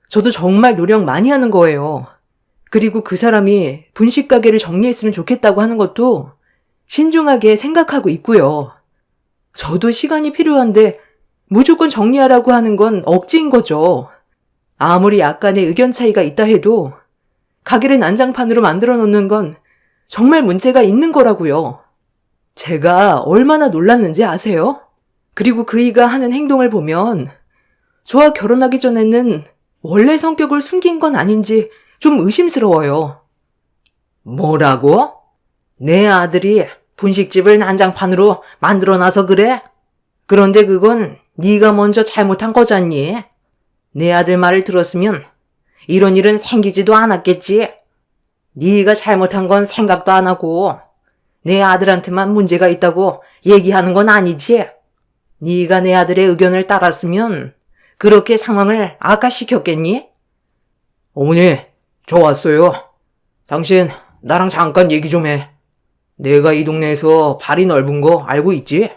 [SPEAKER 1] 저도 정말 노력 많이 하는 거예요. 그리고 그 사람이 분식 가게를 정리했으면 좋겠다고 하는 것도 신중하게 생각하고 있고요. 저도 시간이 필요한데 무조건 정리하라고 하는 건 억지인 거죠. 아무리 약간의 의견 차이가 있다 해도 가게를 난장판으로 만들어 놓는 건 정말 문제가 있는 거라고요. 제가 얼마나 놀랐는지 아세요? 그리고 그이가 하는 행동을 보면 저와 결혼하기 전에는 원래 성격을 숨긴 건 아닌지 좀 의심스러워요.
[SPEAKER 2] 뭐라고? 내 아들이 분식집을 난장판으로 만들어놔서 그래? 그런데 그건 네가 먼저 잘못한 거잖니? 내 아들 말을 들었으면 이런 일은 생기지도 않았겠지? 네가 잘못한 건 생각도 안 하고 내 아들한테만 문제가 있다고 얘기하는 건 아니지? 네가 내 아들의 의견을 따랐으면 그렇게 상황을 악화시켰겠니? 어머니, 저 왔어요. 당신 나랑 잠깐 얘기 좀 해. 내가 이 동네에서 발이 넓은 거 알고 있지?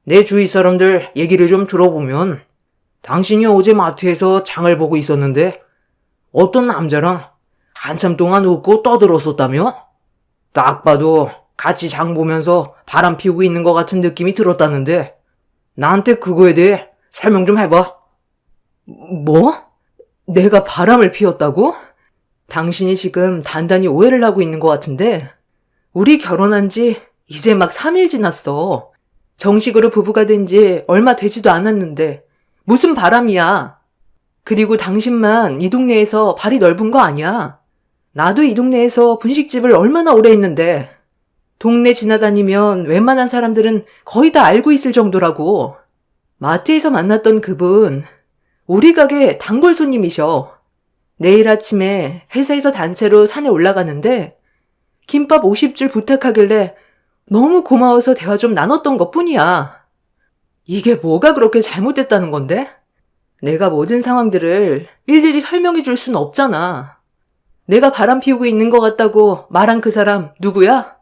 [SPEAKER 2] 내 주위 사람들 얘기를 좀 들어보면 당신이 어제 마트에서 장을 보고 있었는데 어떤 남자랑 한참 동안 웃고 떠들었었다며? 딱 봐도 같이 장 보면서 바람 피우고 있는 것 같은 느낌이 들었다는데 나한테 그거에 대해 설명 좀 해봐.
[SPEAKER 1] 뭐? 내가 바람을 피웠다고? 당신이 지금 단단히 오해를 하고 있는 것 같은데 우리 결혼한 지 이제 막 3일 지났어. 정식으로 부부가 된 지 얼마 되지도 않았는데 무슨 바람이야. 그리고 당신만 이 동네에서 발이 넓은 거 아니야. 나도 이 동네에서 분식집을 얼마나 오래 했는데 동네 지나다니면 웬만한 사람들은 거의 다 알고 있을 정도라고. 마트에서 만났던 그분 우리 가게 단골 손님이셔. 내일 아침에 회사에서 단체로 산에 올라가는데 김밥 50줄 부탁하길래 너무 고마워서 대화 좀 나눴던 것뿐이야. 이게 뭐가 그렇게 잘못됐다는 건데? 내가 모든 상황들을 일일이 설명해 줄 순 없잖아. 내가 바람 피우고 있는 것 같다고 말한 그 사람 누구야?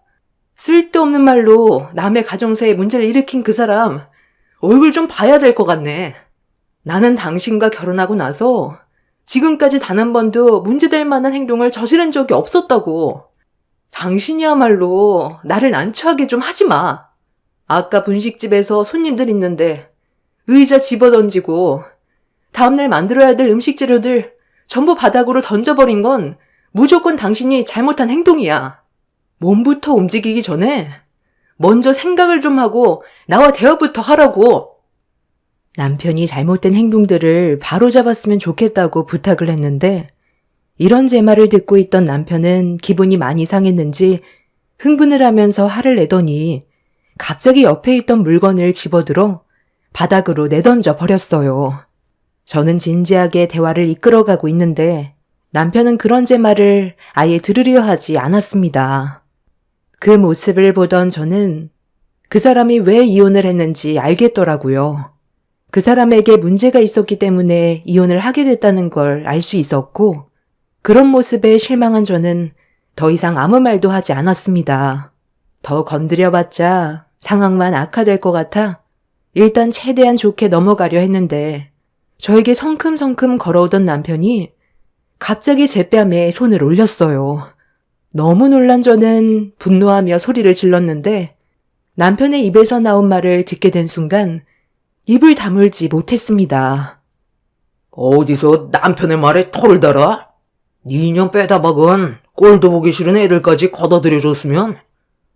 [SPEAKER 1] 쓸데없는 말로 남의 가정사에 문제를 일으킨 그 사람 얼굴 좀 봐야 될 것 같네. 나는 당신과 결혼하고 나서 지금까지 단 한 번도 문제될 만한 행동을 저지른 적이 없었다고. 당신이야말로 나를 난처하게 좀 하지 마. 아까 분식집에서 손님들 있는데 의자 집어던지고 다음날 만들어야 될 음식 재료들 전부 바닥으로 던져버린 건 무조건 당신이 잘못한 행동이야. 몸부터 움직이기 전에 먼저 생각을 좀 하고 나와 대화부터 하라고. 남편이 잘못된 행동들을 바로잡았으면 좋겠다고 부탁을 했는데 이런 제 말을 듣고 있던 남편은 기분이 많이 상했는지 흥분을 하면서 화를 내더니 갑자기 옆에 있던 물건을 집어들어 바닥으로 내던져 버렸어요. 저는 진지하게 대화를 이끌어가고 있는데 남편은 그런 제 말을 아예 들으려 하지 않았습니다. 그 모습을 보던 저는 그 사람이 왜 이혼을 했는지 알겠더라고요. 그 사람에게 문제가 있었기 때문에 이혼을 하게 됐다는 걸 알 수 있었고, 그런 모습에 실망한 저는 더 이상 아무 말도 하지 않았습니다. 더 건드려봤자 상황만 악화될 것 같아 일단 최대한 좋게 넘어가려 했는데 저에게 성큼성큼 걸어오던 남편이 갑자기 제 뺨에 손을 올렸어요. 너무 놀란 저는 분노하며 소리를 질렀는데 남편의 입에서 나온 말을 듣게 된 순간 입을 다물지 못했습니다.
[SPEAKER 2] 어디서 남편의 말에 토를 달아? 네 인연 빼다 박은 꼴도 보기 싫은 애들까지 걷어들여줬으면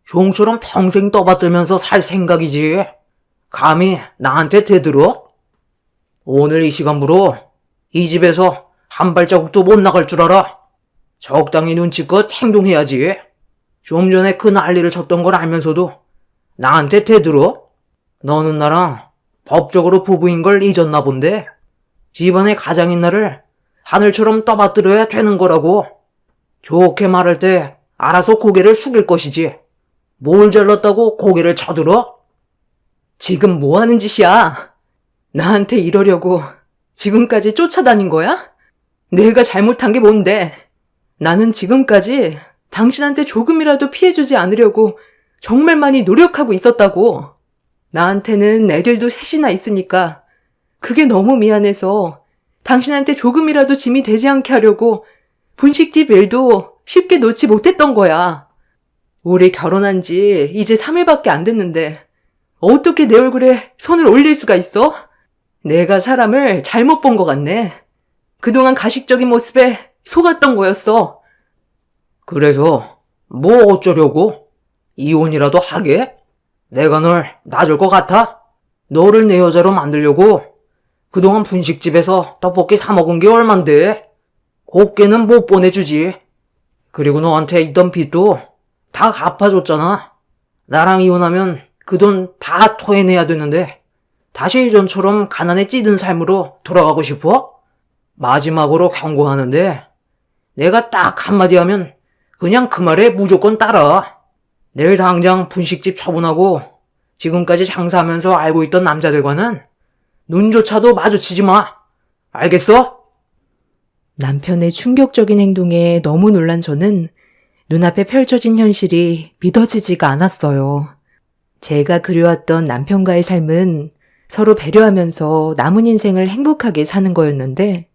[SPEAKER 2] 종처럼 평생 떠받들면서 살 생각이지. 감히 나한테 대들어? 오늘 이 시간부로 이 집에서 한 발자국도 못 나갈 줄 알아. 적당히 눈치껏 행동해야지. 좀 전에 그 난리를 쳤던 걸 알면서도 나한테 대들어? 너는 나랑 법적으로 부부인 걸 잊었나 본데 집안의 가장인 나를 하늘처럼 떠받들어야 되는 거라고. 좋게 말할 때 알아서 고개를 숙일 것이지. 뭘 잘났다고 고개를 쳐들어?
[SPEAKER 1] 지금 뭐 하는 짓이야? 나한테 이러려고 지금까지 쫓아다닌 거야? 내가 잘못한 게 뭔데? 나는 지금까지 당신한테 조금이라도 피해주지 않으려고 정말 많이 노력하고 있었다고. 나한테는 애들도 셋이나 있으니까 그게 너무 미안해서 당신한테 조금이라도 짐이 되지 않게 하려고 분식집 일도 쉽게 놓지 못했던 거야. 우리 결혼한 지 이제 3일밖에 안 됐는데 어떻게 내 얼굴에 손을 올릴 수가 있어? 내가 사람을 잘못 본 것 같네. 그동안 가식적인 모습에 속았던 거였어.
[SPEAKER 2] 그래서 뭐 어쩌려고? 이혼이라도 하게? 내가 널 놔줄 것 같아? 너를 내 여자로 만들려고 그동안 분식집에서 떡볶이 사 먹은 게 얼만데? 곱게는 못 보내주지. 그리고 너한테 있던 빚도 다 갚아줬잖아. 나랑 이혼하면 그 돈 다 토해내야 되는데 다시 예전처럼 가난에 찌든 삶으로 돌아가고 싶어? 마지막으로 경고하는데 내가 딱 한마디 하면 그냥 그 말에 무조건 따라. 내일 당장 분식집 처분하고 지금까지 장사하면서 알고 있던 남자들과는 눈조차도 마주치지 마. 알겠어?
[SPEAKER 1] 남편의 충격적인 행동에 너무 놀란 저는 눈앞에 펼쳐진 현실이 믿어지지가 않았어요. 제가 그려왔던 남편과의 삶은 서로 배려하면서 남은 인생을 행복하게 사는 거였는데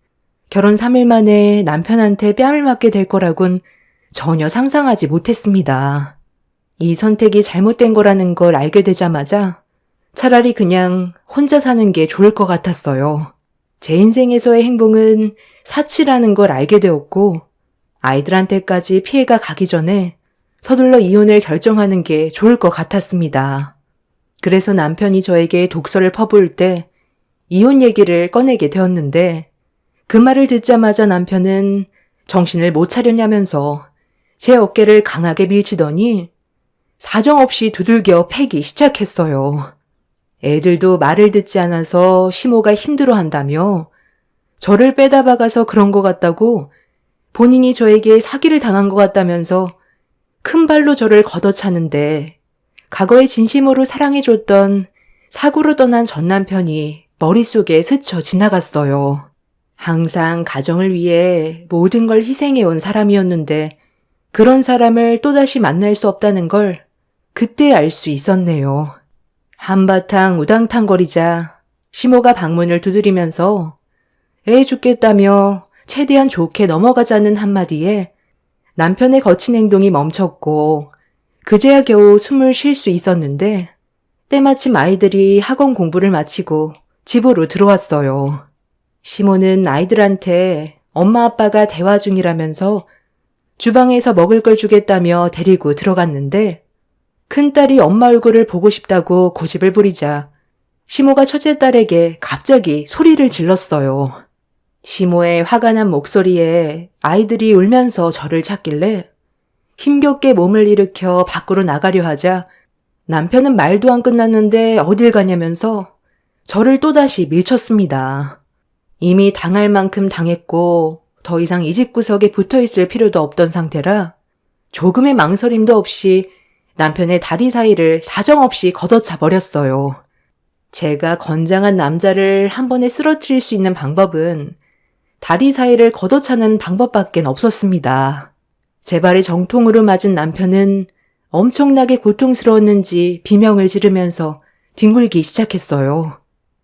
[SPEAKER 1] 결혼 3일 만에 남편한테 뺨을 맞게 될 거라곤 전혀 상상하지 못했습니다. 이 선택이 잘못된 거라는 걸 알게 되자마자 차라리 그냥 혼자 사는 게 좋을 것 같았어요. 제 인생에서의 행복은 사치라는 걸 알게 되었고 아이들한테까지 피해가 가기 전에 서둘러 이혼을 결정하는 게 좋을 것 같았습니다. 그래서 남편이 저에게 독서를 퍼부을 때 이혼 얘기를 꺼내게 되었는데 그 말을 듣자마자 남편은 정신을 못 차렸냐면서 제 어깨를 강하게 밀치더니 사정없이 두들겨 패기 시작했어요. 애들도 말을 듣지 않아서 시모가 힘들어한다며 저를 빼다 박아서 그런 것 같다고 본인이 저에게 사기를 당한 것 같다면서 큰 발로 저를 걷어차는데 과거에 진심으로 사랑해줬던 사고로 떠난 전 남편이 머릿속에 스쳐 지나갔어요. 항상 가정을 위해 모든 걸 희생해온 사람이었는데 그런 사람을 또다시 만날 수 없다는 걸 그때 알 수 있었네요. 한바탕 우당탕거리자 시모가 방문을 두드리면서 애 죽겠다며 최대한 좋게 넘어가자는 한마디에 남편의 거친 행동이 멈췄고 그제야 겨우 숨을 쉴 수 있었는데 때마침 아이들이 학원 공부를 마치고 집으로 들어왔어요. 시모는 아이들한테 엄마 아빠가 대화 중이라면서 주방에서 먹을 걸 주겠다며 데리고 들어갔는데 큰딸이 엄마 얼굴을 보고 싶다고 고집을 부리자 시모가 첫째 딸에게 갑자기 소리를 질렀어요. 시모의 화가 난 목소리에 아이들이 울면서 저를 찾길래 힘겹게 몸을 일으켜 밖으로 나가려 하자 남편은 말도 안 끝났는데 어딜 가냐면서 저를 또다시 밀쳤습니다. 이미 당할 만큼 당했고 더 이상 이 집구석에 붙어 있을 필요도 없던 상태라 조금의 망설임도 없이 남편의 다리 사이를 사정없이 걷어차 버렸어요. 제가 건장한 남자를 한 번에 쓰러뜨릴 수 있는 방법은 다리 사이를 걷어차는 방법밖엔 없었습니다. 제 발에 정통으로 맞은 남편은 엄청나게 고통스러웠는지 비명을 지르면서 뒹굴기 시작했어요.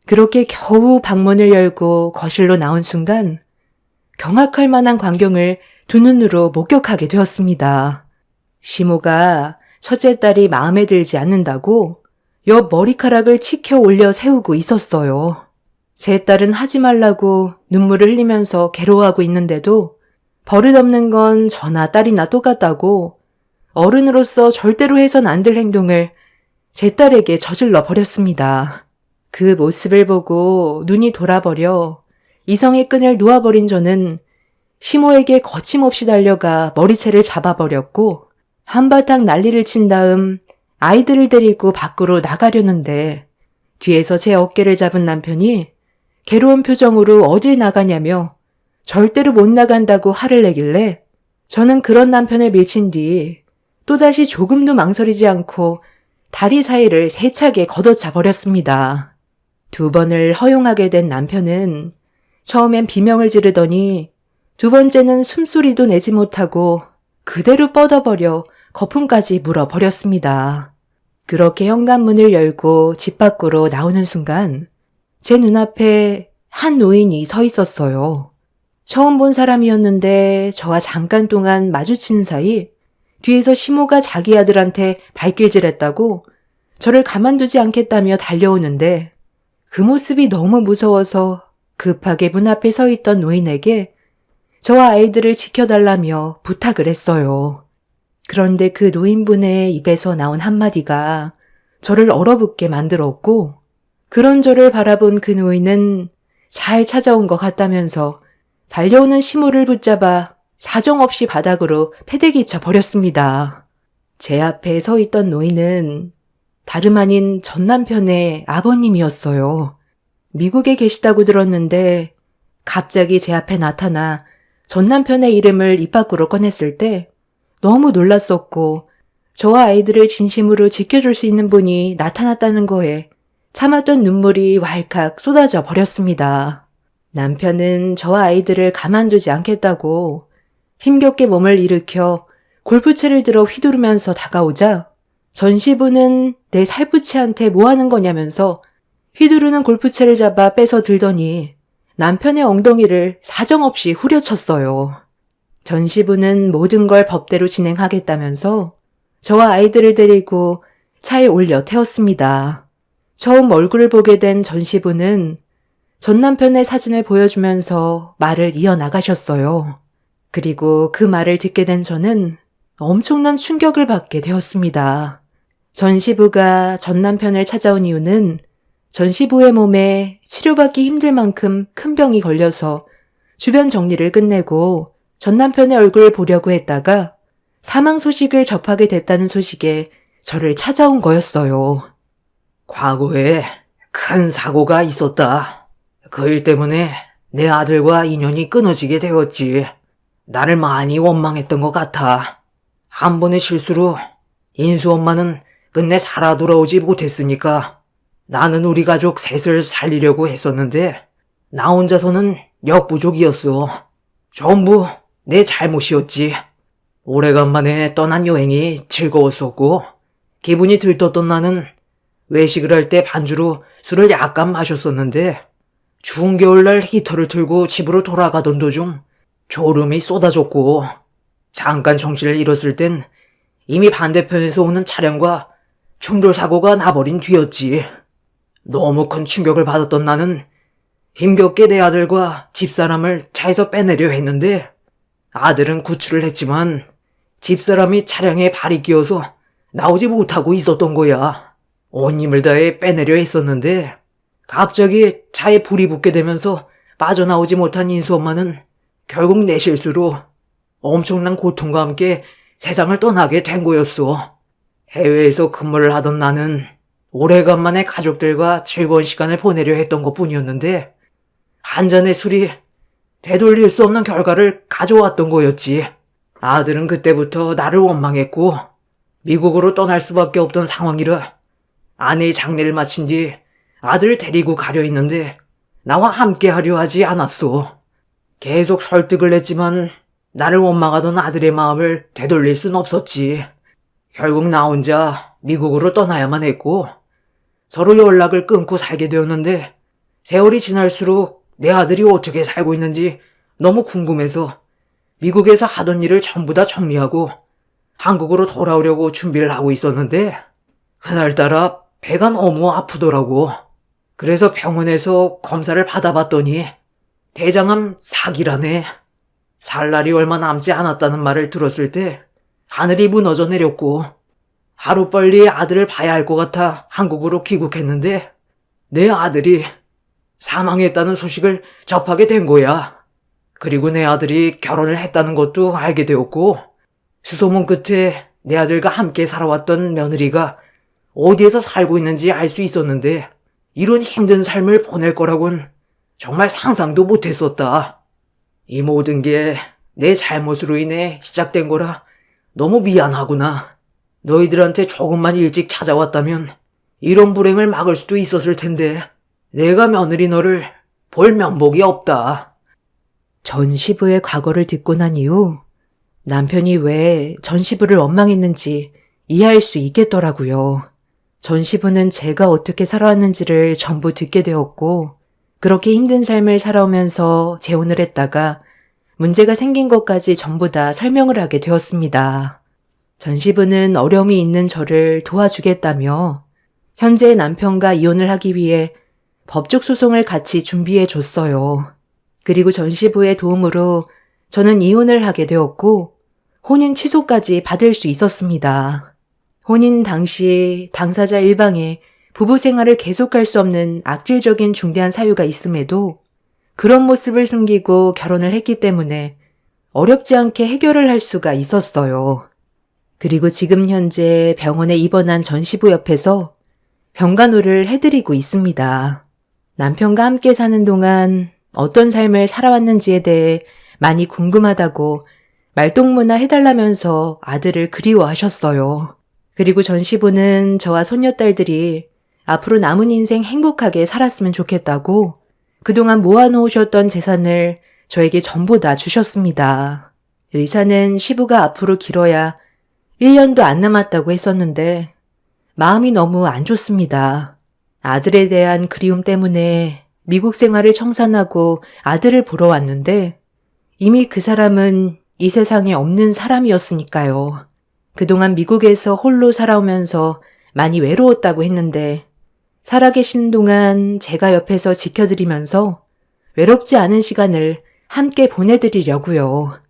[SPEAKER 1] 그렇게 겨우 방문을 열고 거실로 나온 순간 경악할 만한 광경을 두 눈으로 목격하게 되었습니다. 시모가 첫째 딸이 마음에 들지 않는다고 옆 머리카락을 치켜 올려 세우고 있었어요. 제 딸은 하지 말라고 눈물을 흘리면서 괴로워하고 있는데도 버릇없는 건 저나 딸이나 똑같다고 어른으로서 절대로 해선 안 될 행동을 제 딸에게 저질러 버렸습니다. 그 모습을 보고 눈이 돌아버려 이성의 끈을 놓아버린 저는 시모에게 거침없이 달려가 머리채를 잡아버렸고 한바탕 난리를 친 다음 아이들을 데리고 밖으로 나가려는데 뒤에서 제 어깨를 잡은 남편이 괴로운 표정으로 어딜 나가냐며 절대로 못 나간다고 화를 내길래 저는 그런 남편을 밀친 뒤 또다시 조금도 망설이지 않고 다리 사이를 세차게 걷어차 버렸습니다. 두 번을 허용하게 된 남편은 처음엔 비명을 지르더니 두 번째는 숨소리도 내지 못하고 그대로 뻗어버려 거품까지 물어버렸습니다. 그렇게 현관문을 열고 집 밖으로 나오는 순간 제 눈앞에 한 노인이 서 있었어요. 처음 본 사람이었는데 저와 잠깐 동안 마주친 사이 뒤에서 시모가 자기 아들한테 발길질했다고 저를 가만두지 않겠다며 달려오는데 그 모습이 너무 무서워서 급하게 문 앞에 서 있던 노인에게 저와 아이들을 지켜달라며 부탁을 했어요. 그런데 그 노인분의 입에서 나온 한마디가 저를 얼어붙게 만들었고 그런 저를 바라본 그 노인은 잘 찾아온 것 같다면서 달려오는 시모를 붙잡아 사정없이 바닥으로 패대기쳐 버렸습니다. 제 앞에 서 있던 노인은 다름 아닌 전 남편의 아버님이었어요. 미국에 계시다고 들었는데 갑자기 제 앞에 나타나 전 남편의 이름을 입 밖으로 꺼냈을 때 너무 놀랐었고 저와 아이들을 진심으로 지켜줄 수 있는 분이 나타났다는 거에 참았던 눈물이 왈칵 쏟아져 버렸습니다. 남편은 저와 아이들을 가만두지 않겠다고 힘겹게 몸을 일으켜 골프채를 들어 휘두르면서 다가오자 전시부는 내 살부치한테 뭐 하는 거냐면서 휘두르는 골프채를 잡아 빼서 들더니 남편의 엉덩이를 사정없이 후려쳤어요. 전시부는 모든 걸 법대로 진행하겠다면서 저와 아이들을 데리고 차에 올려 태웠습니다. 처음 얼굴을 보게 된 전시부는 전 남편의 사진을 보여주면서 말을 이어나가셨어요. 그리고 그 말을 듣게 된 저는 엄청난 충격을 받게 되었습니다. 전시부가 전 남편을 찾아온 이유는 전시부의 몸에 치료받기 힘들 만큼 큰 병이 걸려서 주변 정리를 끝내고 전 남편의 얼굴을 보려고 했다가 사망 소식을 접하게 됐다는 소식에 저를 찾아온 거였어요.
[SPEAKER 2] 과거에 큰 사고가 있었다. 그 일 때문에 내 아들과 인연이 끊어지게 되었지. 나를 많이 원망했던 것 같아. 한 번의 실수로 인수 엄마는 끝내 살아 돌아오지 못했으니까 나는 우리 가족 셋을 살리려고 했었는데 나 혼자서는 역부족이었어. 전부 내 잘못이었지. 오래간만에 떠난 여행이 즐거웠었고 기분이 들떴던 나는 외식을 할 때 반주로 술을 약간 마셨었는데 추운 겨울날 히터를 틀고 집으로 돌아가던 도중 졸음이 쏟아졌고 잠깐 정신을 잃었을 땐 이미 반대편에서 오는 차량과 충돌 사고가 나버린 뒤였지. 너무 큰 충격을 받았던 나는 힘겹게 내 아들과 집사람을 차에서 빼내려 했는데 아들은 구출을 했지만 집사람이 차량에 발이 끼어서 나오지 못하고 있었던 거야. 온 힘을 다해 빼내려 했었는데 갑자기 차에 불이 붙게 되면서 빠져나오지 못한 인수 엄마는 결국 내 실수로 엄청난 고통과 함께 세상을 떠나게 된 거였어. 해외에서 근무를 하던 나는 오래간만에 가족들과 즐거운 시간을 보내려 했던 것 뿐이었는데, 한 잔의 술이 되돌릴 수 없는 결과를 가져왔던 거였지. 아들은 그때부터 나를 원망했고, 미국으로 떠날 수밖에 없던 상황이라 아내의 장례를 마친 뒤 아들을 데리고 가려 했는데 나와 함께 하려 하지 않았어. 계속 설득을 했지만 나를 원망하던 아들의 마음을 되돌릴 순 없었지. 결국 나 혼자 미국으로 떠나야만 했고 서로 연락을 끊고 살게 되었는데 세월이 지날수록 내 아들이 어떻게 살고 있는지 너무 궁금해서 미국에서 하던 일을 전부 다 정리하고 한국으로 돌아오려고 준비를 하고 있었는데 그날따라 배가 너무 아프더라고. 그래서 병원에서 검사를 받아봤더니 대장암 4기라네. 살 날이 얼마 남지 않았다는 말을 들었을 때 하늘이 무너져 내렸고 하루빨리 아들을 봐야 할 것 같아 한국으로 귀국했는데 내 아들이 사망했다는 소식을 접하게 된 거야. 그리고 내 아들이 결혼을 했다는 것도 알게 되었고 수소문 끝에 내 아들과 함께 살아왔던 며느리가 어디에서 살고 있는지 알 수 있었는데 이런 힘든 삶을 보낼 거라곤 정말 상상도 못했었다. 이 모든 게 내 잘못으로 인해 시작된 거라 너무 미안하구나. 너희들한테 조금만 일찍 찾아왔다면 이런 불행을 막을 수도 있었을 텐데 내가 며느리 너를 볼 면목이 없다.
[SPEAKER 1] 전 시부의 과거를 듣고 난 이후 남편이 왜 전 시부를 원망했는지 이해할 수 있겠더라고요. 전 시부는 제가 어떻게 살아왔는지를 전부 듣게 되었고 그렇게 힘든 삶을 살아오면서 재혼을 했다가 문제가 생긴 것까지 전부 다 설명을 하게 되었습니다. 전 시부는 어려움이 있는 저를 도와주겠다며 현재의 남편과 이혼을 하기 위해 법적 소송을 같이 준비해 줬어요. 그리고 전 시부의 도움으로 저는 이혼을 하게 되었고 혼인 취소까지 받을 수 있었습니다. 혼인 당시 당사자 일방에 부부 생활을 계속할 수 없는 악질적인 중대한 사유가 있음에도 그런 모습을 숨기고 결혼을 했기 때문에 어렵지 않게 해결을 할 수가 있었어요. 그리고 지금 현재 병원에 입원한 전 시부 옆에서 병간호를 해드리고 있습니다. 남편과 함께 사는 동안 어떤 삶을 살아왔는지에 대해 많이 궁금하다고 말동무나 해달라면서 아들을 그리워하셨어요. 그리고 전 시부는 저와 손녀딸들이 앞으로 남은 인생 행복하게 살았으면 좋겠다고 그동안 모아놓으셨던 재산을 저에게 전부 다 주셨습니다. 의사는 시부가 앞으로 길어야 1년도 안 남았다고 했었는데 마음이 너무 안 좋습니다. 아들에 대한 그리움 때문에 미국 생활을 청산하고 아들을 보러 왔는데 이미 그 사람은 이 세상에 없는 사람이었으니까요. 그동안 미국에서 홀로 살아오면서 많이 외로웠다고 했는데 살아계신 동안 제가 옆에서 지켜드리면서 외롭지 않은 시간을 함께 보내드리려고요.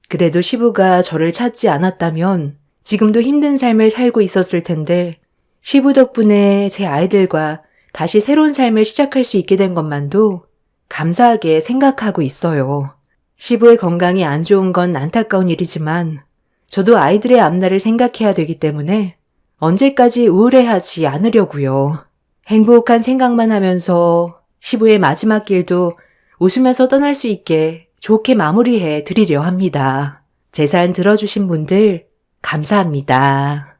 [SPEAKER 1] 그래도 시부가 저를 찾지 않았다면 지금도 힘든 삶을 살고 있었을 텐데 시부 덕분에 제 아이들과 다시 새로운 삶을 시작할 수 있게 된 것만도 감사하게 생각하고 있어요. 시부의 건강이 안 좋은 건 안타까운 일이지만 저도 아이들의 앞날을 생각해야 되기 때문에 언제까지 우울해하지 않으려고요. 행복한 생각만 하면서 시부의 마지막 길도 웃으면서 떠날 수 있게 좋게 마무리해 드리려 합니다. 제 사연 들어주신 분들 감사합니다.